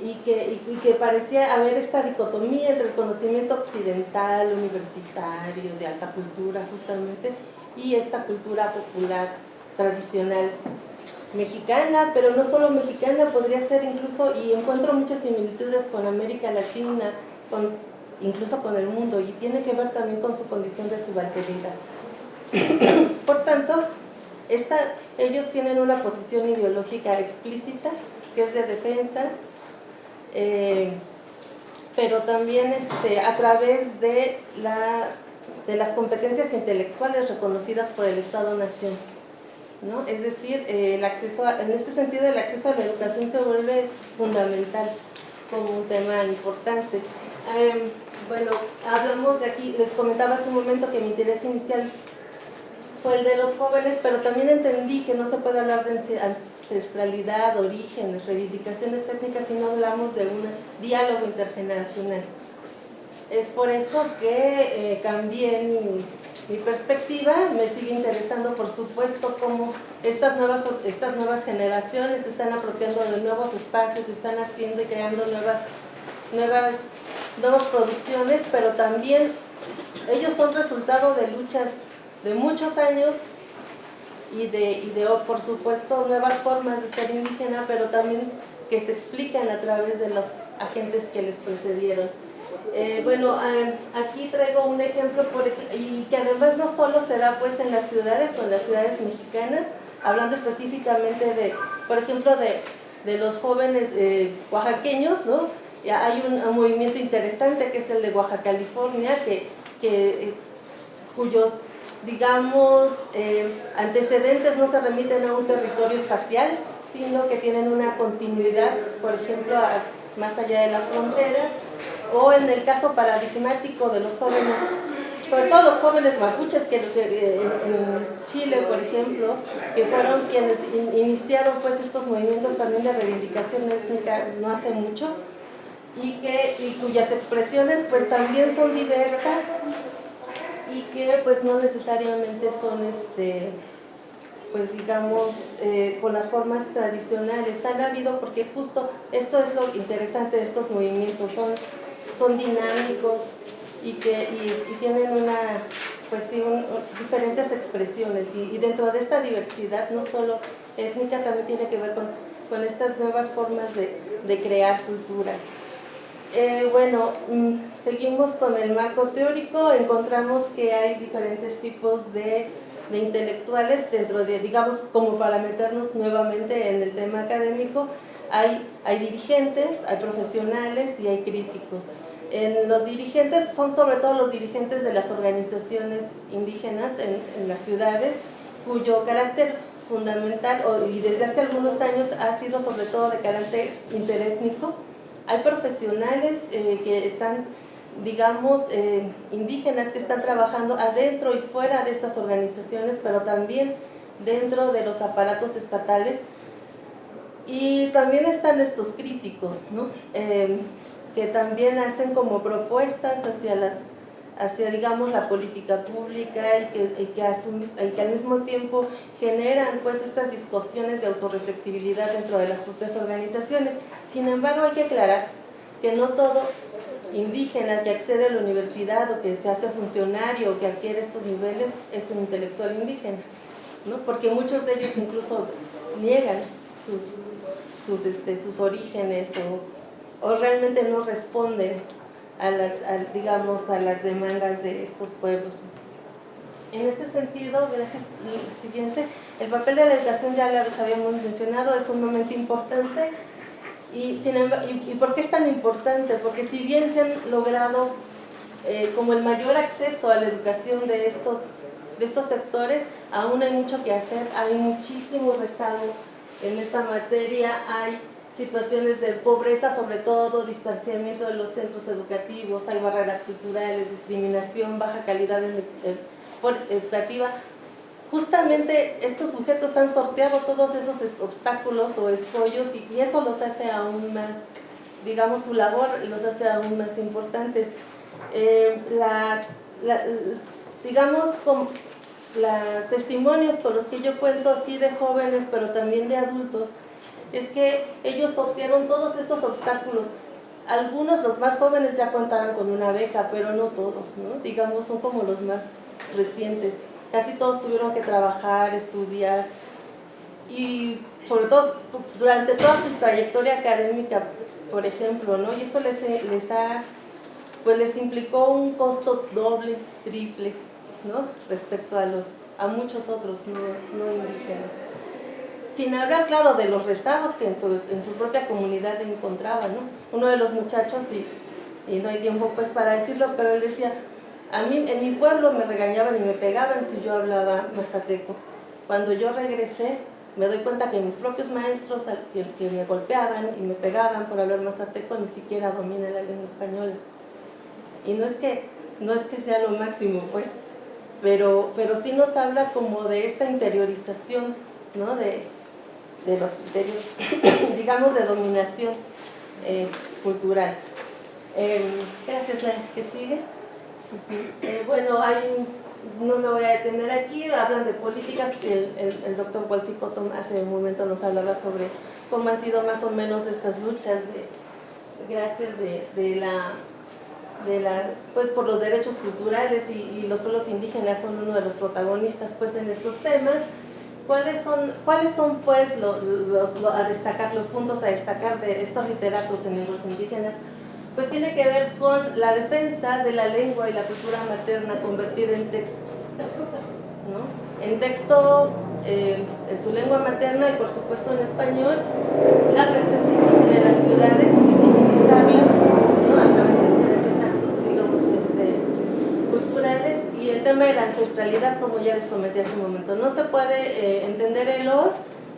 y que parecía haber esta dicotomía entre el conocimiento occidental, universitario, de alta cultura justamente, y esta cultura popular, tradicional, mexicana, pero no solo mexicana, podría ser incluso, y encuentro muchas similitudes con América Latina, incluso con el mundo, y tiene que ver también con su condición de subalternidad. Por tanto, ellos tienen una posición ideológica explícita, que es de defensa, pero también a través de las competencias intelectuales reconocidas por el Estado-Nación, ¿no? Es decir, en este sentido el acceso a la educación se vuelve fundamental como un tema importante. Bueno, hablamos de aquí, les comentaba hace un momento que mi interés inicial fue el de los jóvenes, pero también entendí que no se puede hablar de ancestralidad, orígenes, reivindicaciones étnicas si no hablamos de un diálogo intergeneracional. Es por eso que cambié mi perspectiva, me sigue interesando por supuesto cómo estas nuevas generaciones se están apropiando de nuevos espacios, están haciendo y creando nuevas producciones, pero también ellos son resultado de luchas de muchos años y de por supuesto nuevas formas de ser indígena, pero también que se explican a través de los agentes que les precedieron. Bueno, aquí traigo un ejemplo y que además no solo se da pues en las ciudades o en las ciudades mexicanas, hablando específicamente por ejemplo, de los jóvenes oaxaqueños, ¿no? Hay un movimiento interesante que es el de Oaxaca, California, cuyos, digamos, antecedentes no se remiten a un territorio espacial, sino que tienen una continuidad, por ejemplo, más allá de las fronteras, o en el caso paradigmático de los jóvenes, sobre todo los jóvenes mapuches que en Chile, por ejemplo, que fueron quienes iniciaron pues estos movimientos también de reivindicación étnica no hace mucho, y cuyas expresiones pues también son diversas y que pues no necesariamente son pues digamos con las formas tradicionales. Han habido, porque justo esto es lo interesante de estos movimientos, son dinámicos y tienen pues sí, diferentes expresiones, y dentro de esta diversidad no solo étnica también tiene que ver con estas nuevas formas de crear cultura. Bueno, seguimos con el marco teórico. Encontramos que hay diferentes tipos de intelectuales dentro de, digamos, como para meternos nuevamente en el tema académico, hay dirigentes, hay profesionales y hay críticos. En los dirigentes, son sobre todo los dirigentes de las organizaciones indígenas en las ciudades, cuyo carácter fundamental, y desde hace algunos años ha sido sobre todo de carácter interétnico. Hay profesionales que están, digamos, indígenas que están trabajando adentro y fuera de estas organizaciones, pero también dentro de los aparatos estatales. Y también están estos críticos, ¿no? Que también hacen como propuestas hacia digamos, la política pública y que al mismo tiempo generan pues estas discusiones de autorreflexibilidad dentro de las propias organizaciones. Sin embargo, hay que aclarar que no todo indígena que accede a la universidad o que se hace funcionario o que adquiere estos niveles es un intelectual indígena, ¿no? Porque muchos de ellos incluso niegan sus orígenes o realmente no responden a las demandas de estos pueblos. En este sentido, gracias, siguiente, el papel de la educación ya les habíamos mencionado, es sumamente importante. ¿Y por qué es tan importante? Porque si bien se han logrado como el mayor acceso a la educación de estos sectores, aún hay mucho que hacer, hay muchísimo rezago en esta materia, hay situaciones de pobreza, sobre todo distanciamiento de los centros educativos, hay barreras culturales, discriminación, baja calidad educativa. Justamente estos sujetos han sorteado todos esos obstáculos o escollos y eso los hace aún más, digamos, su labor los hace aún más importantes. Digamos, con los testimonios con los que yo cuento, sí de jóvenes, pero también de adultos, es que ellos sortearon todos estos obstáculos. Algunos, los más jóvenes, ya contaban con una beca, pero no todos, ¿no? Digamos, son como los más recientes. Casi todos tuvieron que trabajar, estudiar y sobre todo durante toda su trayectoria académica, por ejemplo, ¿no? Y esto les implicó un costo doble, triple, ¿no? Respecto a muchos otros no indígenas. Sin hablar, claro, de los rezagos que en su propia comunidad encontraban, ¿no? Uno de los muchachos, y no hay tiempo pues para decirlo, pero él decía, a mí en mi pueblo me regañaban y me pegaban si yo hablaba mazateco. Cuando yo regresé, me doy cuenta que mis propios maestros que me golpeaban y me pegaban por hablar mazateco ni siquiera dominan la lengua española. Y no es que sea lo máximo, pues, pero sí nos habla como de esta interiorización, ¿no? De los criterios, digamos, de dominación cultural. Gracias, la que sigue. Bueno, no me voy a detener aquí, hablan de políticas, el doctor Walticoto hace un momento nos hablaba sobre cómo han sido más o menos estas luchas pues por los derechos culturales y los pueblos indígenas son uno de los protagonistas pues en estos temas. ¿Cuáles son pues los puntos a destacar de estos literatos en lenguas indígenas? Pues tiene que ver con la defensa de la lengua y la cultura materna convertida en texto, ¿no? En texto en su lengua materna y por supuesto en español, la presencia indígena en las ciudades, visibilizarla, ¿no? A través de diferentes actos, digamos, culturales, y el tema de la ancestralidad, como ya les comenté hace un momento. No se puede entender el hoy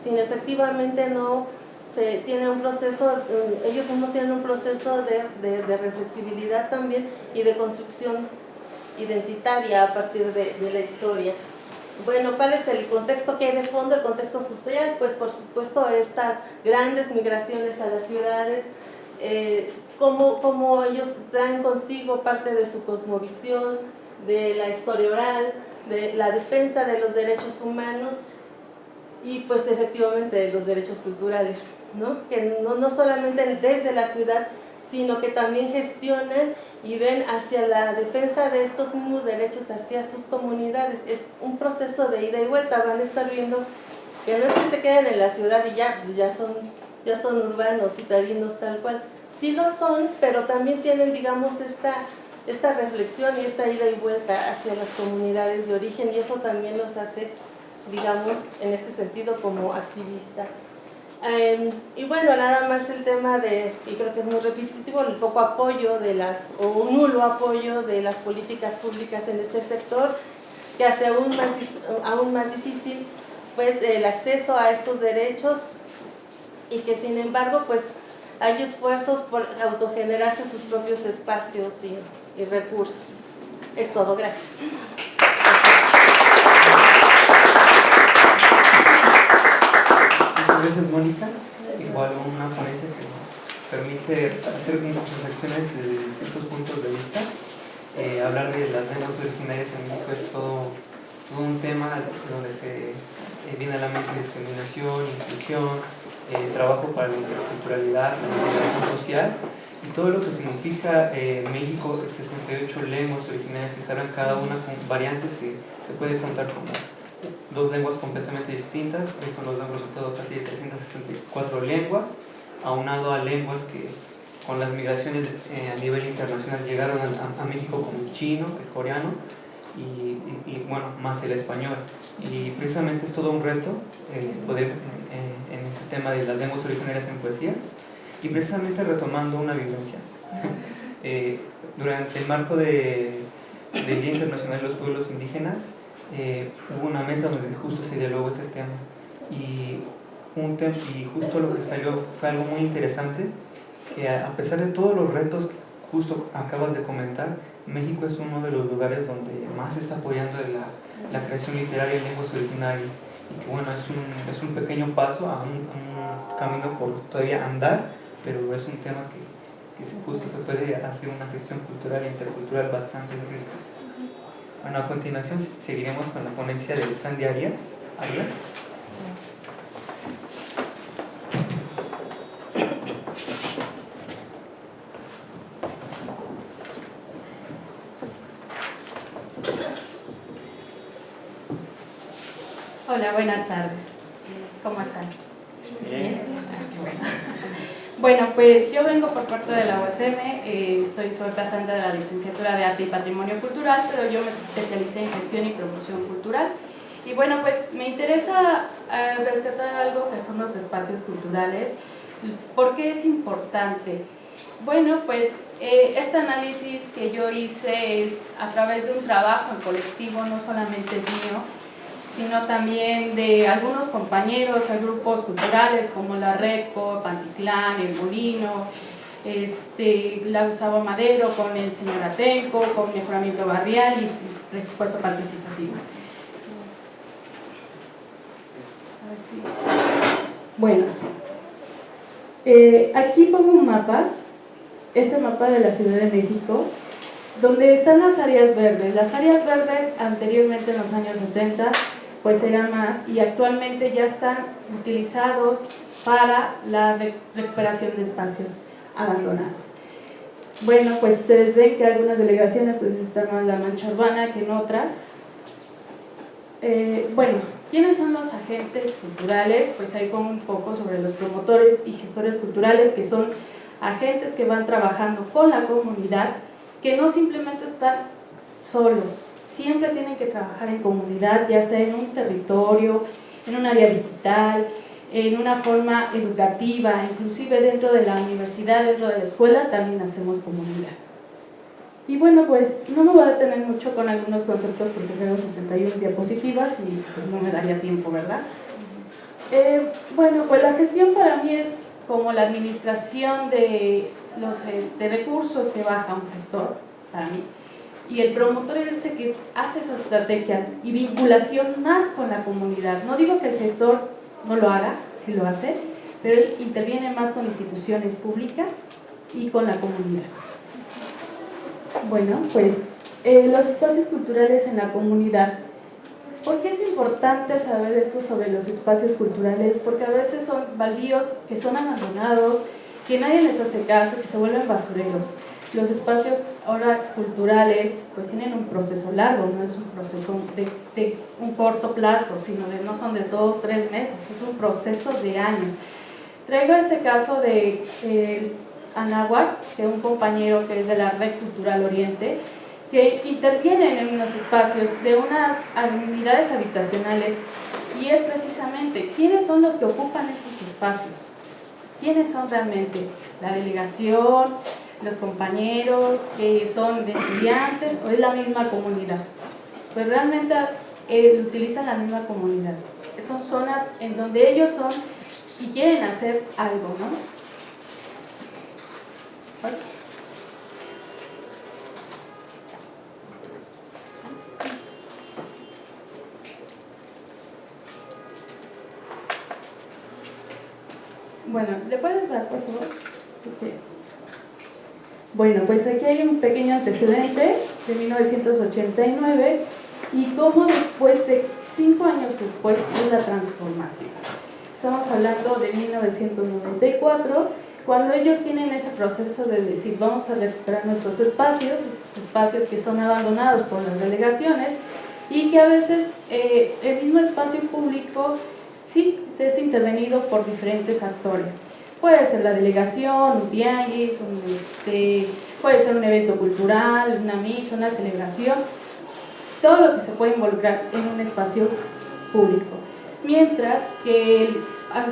sin efectivamente no se tiene un proceso, ellos mismos tienen un proceso de reflexibilidad también y de construcción identitaria a partir de la historia. Bueno, ¿cuál es el contexto que hay de fondo? El contexto social, pues por supuesto estas grandes migraciones a las ciudades, cómo ellos traen consigo parte de su cosmovisión, de la historia oral, de la defensa de los derechos humanos y pues efectivamente de los derechos culturales, ¿no? Que no solamente desde la ciudad, sino que también gestionan y ven hacia la defensa de estos mismos derechos hacia sus comunidades. Es un proceso de ida y vuelta, van a estar viendo que no es que se queden en la ciudad y ya son urbanos, citadinos tal cual. Sí lo son, pero también tienen, digamos, esta reflexión y esta ida y vuelta hacia las comunidades de origen, y eso también los hace, digamos, en este sentido como activistas. Y bueno, nada más el tema de, y creo que es muy repetitivo, el poco apoyo de o un nulo apoyo de las políticas públicas en este sector, que hace aún más difícil pues el acceso a estos derechos, y que sin embargo pues hay esfuerzos por autogenerarse sus propios espacios y recursos. Es todo, gracias. Gracias, Mónica. Igual una ponencia que nos permite hacer reflexiones desde distintos puntos de vista. Hablar de las lenguas originarias en México es todo un tema donde se viene a la mente discriminación, inclusión, trabajo para la interculturalidad, la integración social y todo lo que significa México, 68 lenguas originarias que se hablan cada una con variantes que se puede contar como dos lenguas completamente distintas. Esto nos da un resultado casi de 364 lenguas, aunado a lenguas que con las migraciones a nivel internacional llegaron a México, como el chino, el coreano y bueno, más el español. Y precisamente es todo un reto poder en este tema de las lenguas originarias en poesías, y precisamente retomando una vivencia. Durante el marco del Día Internacional de los Pueblos Indígenas, hubo una mesa donde justo se dialogó ese tema, y justo lo que salió fue algo muy interesante, que a pesar de todos los retos que justo acabas de comentar, México es uno de los lugares donde más se está apoyando la creación literaria en lenguas originarias, y que bueno, es un pequeño paso a un camino por todavía andar, pero es un tema que justo se puede hacer una gestión cultural e intercultural bastante rica. Bueno, a continuación seguiremos con la ponencia de Sandy Arias. Hola, buenas tardes. ¿Cómo están? Bien. Bueno, pues yo vengo por parte de la UASM, soy pasante de la licenciatura de Arte y Patrimonio Cultural, pero yo me especialicé en gestión y promoción cultural. Y bueno, pues me interesa rescatar algo que son los espacios culturales. ¿Por qué es importante? Bueno, pues este análisis que yo hice es a través de un trabajo en colectivo, no solamente es mío, sino también de algunos compañeros a grupos culturales como la RECO, Pantitlán, El Molino, la Gustavo Madero, con el señor Atenco, con Mejoramiento Barrial y Presupuesto Participativo. A ver si... Bueno, aquí pongo un mapa, este mapa de la Ciudad de México, donde están las áreas verdes. Las áreas verdes anteriormente en los años 70 pues eran más, y actualmente ya están utilizados para la recuperación de espacios abandonados. Bueno, pues ustedes ven que algunas delegaciones pues están en la mancha urbana que en otras. Bueno, ¿quiénes son los agentes culturales? Pues ahí pongo un poco sobre los promotores y gestores culturales, que son agentes que van trabajando con la comunidad, que no simplemente están solos, siempre tienen que trabajar en comunidad, ya sea en un territorio, en un área digital, en una forma educativa, inclusive dentro de la universidad, dentro de la escuela, también hacemos comunidad. Y bueno, pues no me voy a detener mucho con algunos conceptos porque tengo 61 diapositivas y pues no me daría tiempo, ¿verdad? Bueno, pues la gestión para mí es como la administración de los recursos que baja un gestor, para mí. Y el promotor es ese que hace esas estrategias y vinculación más con la comunidad. No digo que el gestor no lo haga, sí lo hace, pero él interviene más con instituciones públicas y con la comunidad. Bueno, pues los espacios culturales en la comunidad. ¿Por qué es importante saber esto sobre los espacios culturales? Porque a veces son baldíos que son abandonados, que nadie les hace caso, que se vuelven basureros. Los espacios ahora culturales pues tienen un proceso largo, no es un proceso de un corto plazo, sino no son de 2 o 3 meses, es un proceso de años. Traigo este caso de Anáhuac, que es un compañero que es de la Red Cultural Oriente, que intervienen en unos espacios de unas unidades habitacionales, y es precisamente quiénes son los que ocupan esos espacios. espacios. ¿Quiénes son realmente? ¿La delegación, los compañeros que son de estudiantes o es la misma comunidad? Pues realmente utilizan la misma comunidad. Son zonas en donde ellos son y quieren hacer algo, ¿no? Bueno, ¿le puedes dar, por favor? Bueno, pues aquí hay un pequeño antecedente de 1989 y cómo después de 5 años después es la transformación. Estamos hablando de 1994, cuando ellos tienen ese proceso de decir vamos a recuperar nuestros espacios, estos espacios que son abandonados por las delegaciones y que a veces el mismo espacio público sí es intervenido por diferentes actores. Puede ser la delegación, un tianguis, puede ser un evento cultural, una misa, una celebración, todo lo que se puede involucrar en un espacio público. Mientras que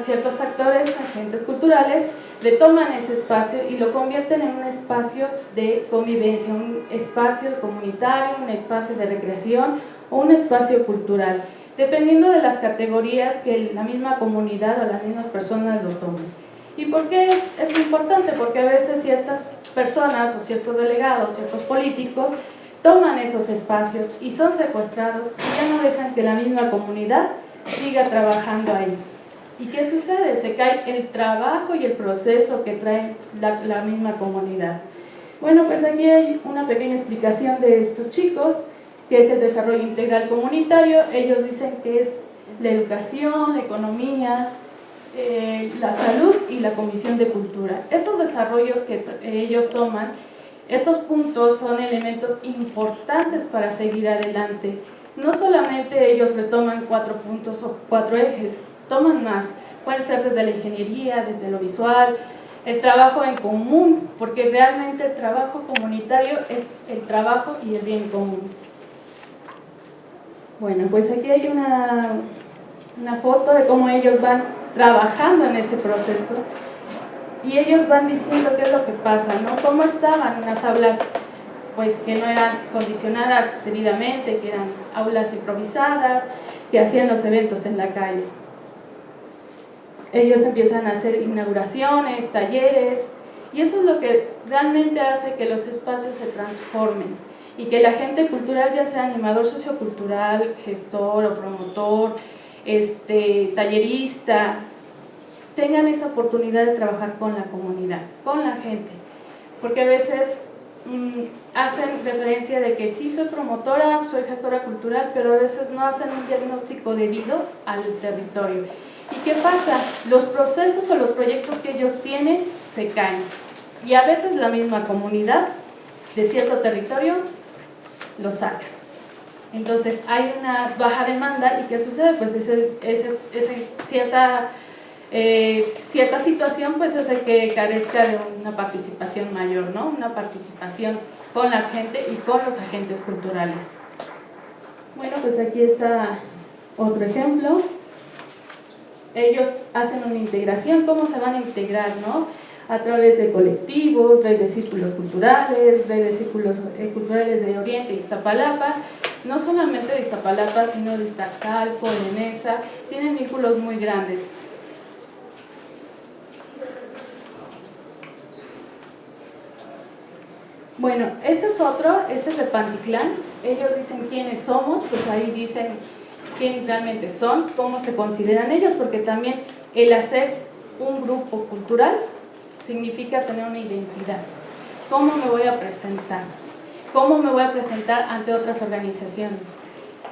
ciertos actores, agentes culturales, retoman ese espacio y lo convierten en un espacio de convivencia, un espacio comunitario, un espacio de recreación o un espacio cultural, dependiendo de las categorías que la misma comunidad o las mismas personas lo tomen. ¿Y por qué es importante? Porque a veces ciertas personas o ciertos delegados, ciertos políticos, toman esos espacios y son secuestrados y ya no dejan que la misma comunidad siga trabajando ahí. ¿Y qué sucede? Se cae el trabajo y el proceso que trae la misma comunidad. Bueno, pues aquí hay una pequeña explicación de estos chicos, que es el desarrollo integral comunitario. Ellos dicen que es la educación, la economía, la salud y la comisión de cultura. Estos desarrollos que ellos toman, estos puntos son elementos importantes para seguir adelante. No solamente ellos retoman 4 puntos o 4 ejes, toman más. Pueden ser desde la ingeniería, desde lo visual, el trabajo en común, porque realmente el trabajo comunitario es el trabajo y el bien común. Bueno, pues aquí hay una foto de cómo ellos van trabajando en ese proceso y ellos van diciendo qué es lo que pasa, ¿no? Cómo estaban las aulas, pues que no eran condicionadas debidamente, que eran aulas improvisadas, que hacían los eventos en la calle. Ellos empiezan a hacer inauguraciones, talleres, y eso es lo que realmente hace que los espacios se transformen y que la gente cultural, ya sea animador sociocultural, gestor o promotor, tallerista, tengan esa oportunidad de trabajar con la comunidad, con la gente, porque a veces hacen referencia de que sí soy promotora, soy gestora cultural, pero a veces no hacen un diagnóstico debido al territorio. ¿Y qué pasa? Los procesos o los proyectos que ellos tienen se caen y a veces la misma comunidad de cierto territorio lo saca. Entonces hay una baja demanda y ¿qué sucede? Pues cierta situación pues hace que carezca de una participación mayor, ¿no? Una participación con la gente y con los agentes culturales. Bueno, pues aquí está otro ejemplo. Ellos hacen una integración. ¿Cómo se van a integrar, no? A través de colectivos, red de círculos culturales, red de círculos culturales de Oriente y Iztapalapa. No solamente de Iztapalapa, sino de Iztacalco, de Nesa, tienen vínculos muy grandes. Bueno, este es de Pantitlán. Ellos dicen quiénes somos, pues ahí dicen quién realmente son, cómo se consideran ellos, porque también el hacer un grupo cultural significa tener una identidad. ¿Cómo me voy a presentar? ¿Cómo me voy a presentar ante otras organizaciones?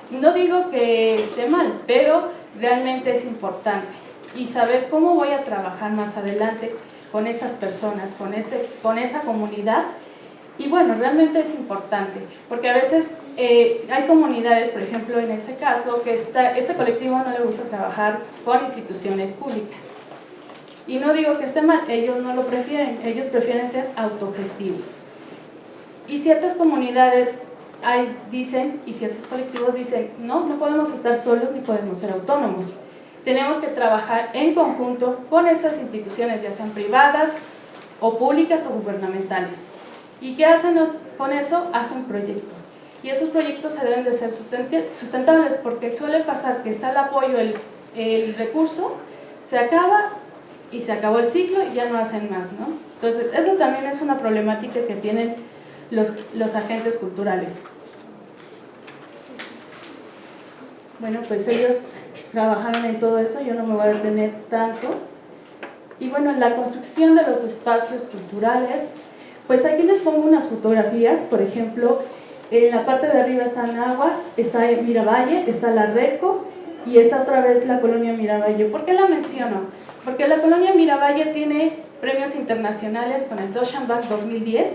No digo que esté mal, pero realmente es importante y saber cómo voy a trabajar más adelante con estas personas, con esa comunidad. Y bueno, realmente es importante, porque a veces hay comunidades, por ejemplo, en este caso, que este colectivo no le gusta trabajar con instituciones públicas. Y no digo que esté mal, ellos no lo prefieren, ellos prefieren ser autogestivos. Y ciertas comunidades dicen, y ciertos colectivos dicen, no podemos estar solos ni podemos ser autónomos. tenemos que trabajar en conjunto con estas instituciones, ya sean privadas o públicas o gubernamentales. ¿Y qué hacen con eso? Hacen proyectos. Y esos proyectos se deben de ser sustentables, porque suele pasar que está el apoyo, el recurso, se acaba y se acabó el ciclo y ya no hacen más, ¿no? Entonces, eso también es una problemática que tienen los agentes culturales. Bueno, pues ellos trabajaron en todo eso, yo no me voy a detener tanto. Y bueno, en la construcción de los espacios culturales, pues aquí les pongo unas fotografías. Por ejemplo, en la parte de arriba está Nahua, está Miravalle, está La Reco y está otra vez la colonia Miravalle. ¿Por qué la menciono? Porque la colonia Miravalle tiene premios internacionales con el Deutschlandbach 2010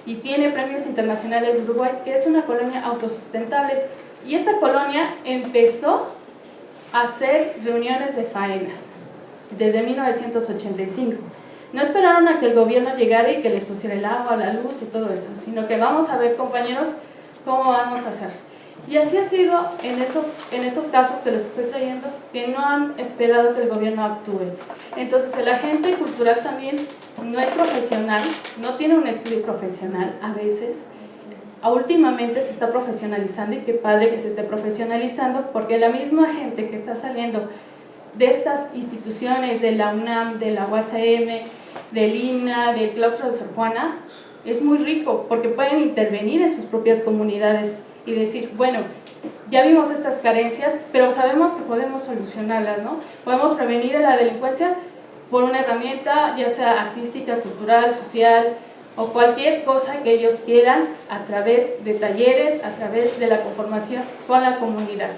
y tiene premios internacionales de Uruguay, que es una colonia autosustentable. Y esta colonia empezó a hacer reuniones de faenas desde 1985. No esperaron a que el gobierno llegara y que les pusiera el agua, la luz y todo eso, sino que vamos a ver, compañeros, cómo vamos a hacer. Y así ha sido en estos casos que les estoy trayendo, que no han esperado que el gobierno actúe. Entonces el agente cultural también no es profesional, no tiene un estudio profesional a veces. Últimamente se está profesionalizando, y qué padre que se esté profesionalizando, porque la misma gente que está saliendo de estas instituciones, de la UNAM, de la UASM, del INA, del claustro de Sor Juana, es muy rico, porque pueden intervenir en sus propias comunidades y decir, bueno, ya vimos estas carencias, pero sabemos que podemos solucionarlas, ¿no? Podemos prevenir la delincuencia por una herramienta, ya sea artística, cultural, social, o cualquier cosa que ellos quieran, a través de talleres, a través de la conformación con la comunidad.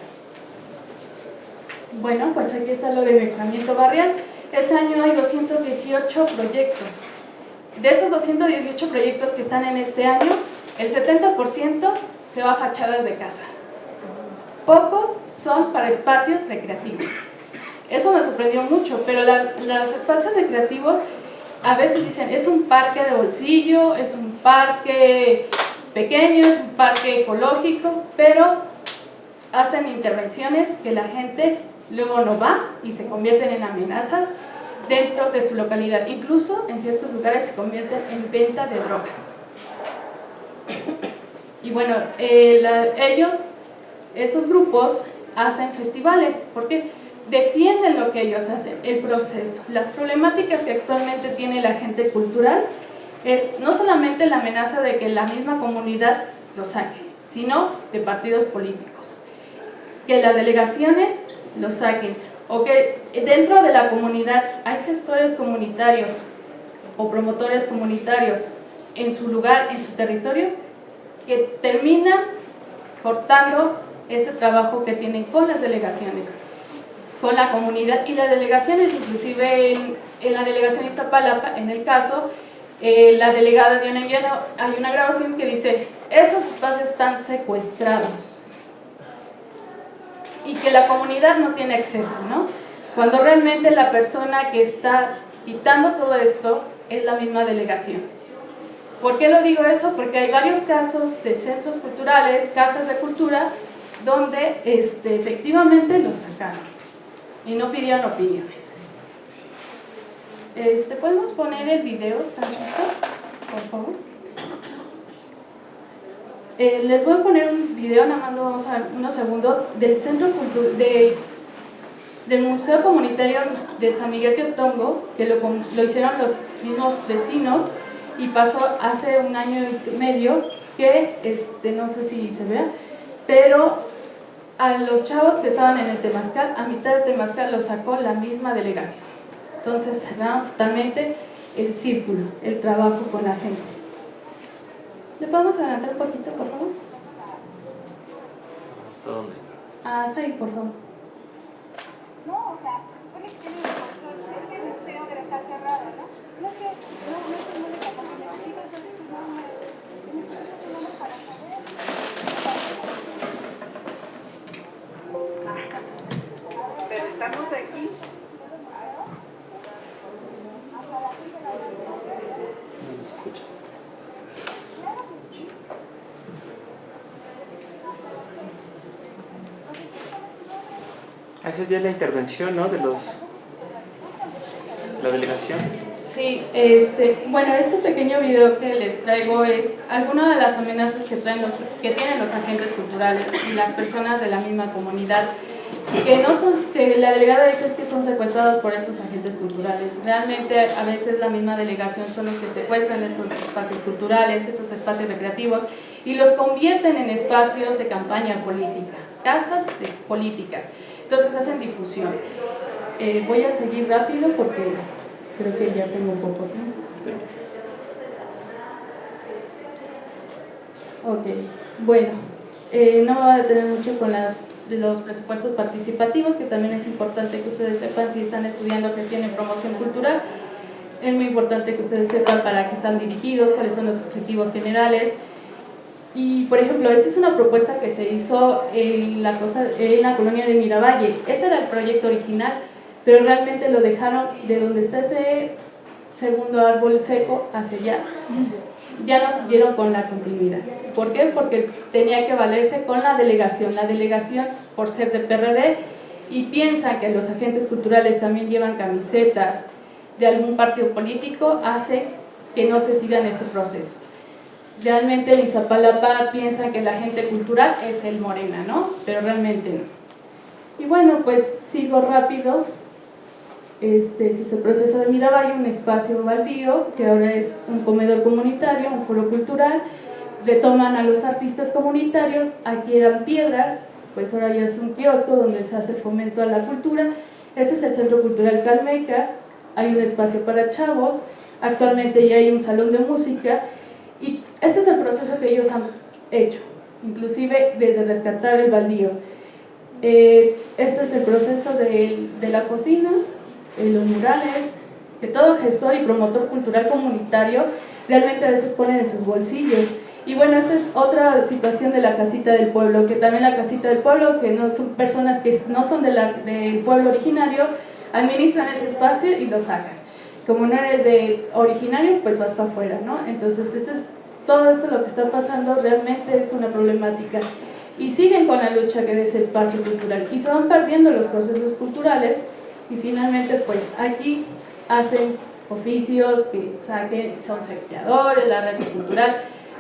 Bueno, pues aquí está lo de mejoramiento barrial. Este año hay 218 proyectos. De estos 218 proyectos que están en este año, el 70% se va a fachadas de casas. Pocos son para espacios recreativos. Eso me sorprendió mucho, pero los espacios recreativos a veces dicen, es un parque de bolsillo, es un parque pequeño, es un parque ecológico, pero hacen intervenciones que la gente luego no va y se convierten en amenazas dentro de su localidad. Incluso en ciertos lugares se convierten en venta de drogas. Y bueno, estos grupos hacen festivales porque defienden lo que ellos hacen, el proceso. Las problemáticas que actualmente tiene la agente cultural es no solamente la amenaza de que la misma comunidad lo saque, sino de partidos políticos, que las delegaciones lo saquen, o que dentro de la comunidad hay gestores comunitarios o promotores comunitarios en su lugar, en su territorio, que terminan cortando ese trabajo que tienen con las delegaciones, con la comunidad. Y las delegaciones, inclusive en la delegación Iztapalapa, en el caso, la delegada Diana Enviano, hay una grabación que dice, esos espacios están secuestrados y que la comunidad no tiene acceso, ¿no? Cuando realmente la persona que está quitando todo esto es la misma delegación. ¿Por qué lo digo eso? Porque hay varios casos de centros culturales, casas de cultura, donde efectivamente lo sacaron y no pidieron opiniones. ¿Podemos poner el video tantito, por favor? Les voy a poner un video, nada más lo vamos a ver unos segundos, del centro del Museo Comunitario de San Miguel Teotongo, que lo hicieron los mismos vecinos, y pasó hace un año y medio, que no sé si se vea, pero a los chavos que estaban en el Temazcal, a mitad de Temazcal los sacó la misma delegación. Entonces cerraron totalmente el círculo, el trabajo con la gente. ¿Le podemos adelantar un poquito, por favor? ¿Hasta dónde? Hasta ahí, por favor. No, o sea, supone que tiene el museo debe estar cerrado, ¿no? No sé, no se molesta porque necesito entonces tu nombre para saber. Pero estamos aquí. No se escucha. Esa es ya la intervención, ¿no? De la delegación. Sí, bueno, este pequeño video que les traigo es alguna de las amenazas que tienen los agentes culturales y las personas de la misma comunidad, que la delegada dice es que son secuestrados por estos agentes culturales. Realmente a veces la misma delegación son los que secuestran estos espacios culturales, estos espacios recreativos y los convierten en espacios de campaña política, casas de políticas. Entonces hacen difusión. Voy a seguir rápido porque creo que ya tengo poco tiempo. Ok, bueno, no me voy a detener mucho con los presupuestos participativos, que también es importante que ustedes sepan si están estudiando gestión y promoción cultural. Es muy importante que ustedes sepan para qué están dirigidos, cuáles son los objetivos generales. Y, por ejemplo, esta es una propuesta que se hizo en la colonia de Miravalle. Ese era el proyecto original, pero realmente lo dejaron de donde está ese segundo árbol seco hacia allá. Ya no siguieron con la continuidad. ¿Por qué? Porque tenía que valerse con la delegación. La delegación, por ser de PRD, y piensa que los agentes culturales también llevan camisetas de algún partido político, hace que no se siga en ese proceso. Realmente en Iztapalapa piensan que la agente cultural es el Morena, ¿no? Pero realmente no. Y bueno, pues sigo rápido. Este es el proceso de Miravalle, un espacio baldío que ahora es un comedor comunitario, un foro cultural. Retoman a los artistas comunitarios, aquí eran piedras, pues ahora ya es un kiosco donde se hace fomento a la cultura. Este es el Centro Cultural Calmeca, hay un espacio para chavos, actualmente ya hay un salón de música y este es el proceso que ellos han hecho, inclusive desde rescatar el baldío. Este es el proceso de la cocina, los murales, que todo gestor y promotor cultural comunitario realmente a veces ponen en sus bolsillos. Y bueno, esta es otra situación de la casita del pueblo, que también la casita del pueblo, que no son personas que no son del pueblo originario, administran ese espacio y lo sacan. Como no eres de originario, pues vas para afuera, ¿no? Entonces, todo esto lo que está pasando realmente es una problemática. Y siguen con la lucha de ese espacio cultural y se van perdiendo los procesos culturales y finalmente, pues aquí hacen oficios que son saqueadores, la red cultural,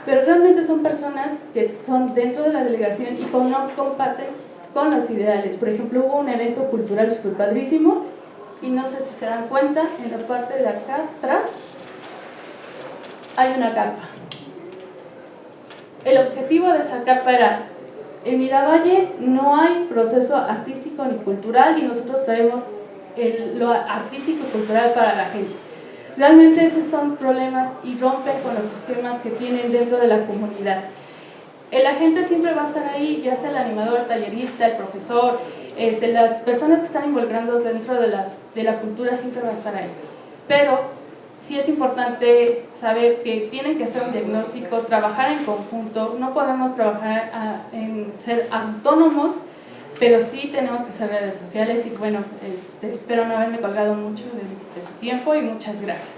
pero realmente son personas que son dentro de la delegación y no comparten con los ideales. Por ejemplo, hubo un evento cultural súper padrísimo y no sé si se dan cuenta, en la parte de acá atrás hay una carpa. El objetivo de esa carpa era, en Miravalle no hay proceso artístico ni cultural y nosotros traemos lo artístico y cultural para la gente. Realmente esos son problemas y rompen con los esquemas que tienen dentro de la comunidad. El agente siempre va a estar ahí, ya sea el animador, el tallerista, el profesor, las personas que están involucrados dentro de la cultura siempre va a estar ahí. Pero sí es importante saber que tienen que hacer un diagnóstico, trabajar en conjunto, no podemos trabajar en ser autónomos, pero sí tenemos que hacer redes sociales y bueno, espero no haberme colgado mucho de su tiempo y muchas gracias.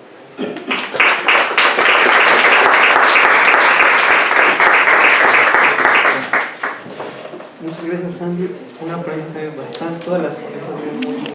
Muchas gracias, Sandy. Una pregunta bastante, todas las ponencias muy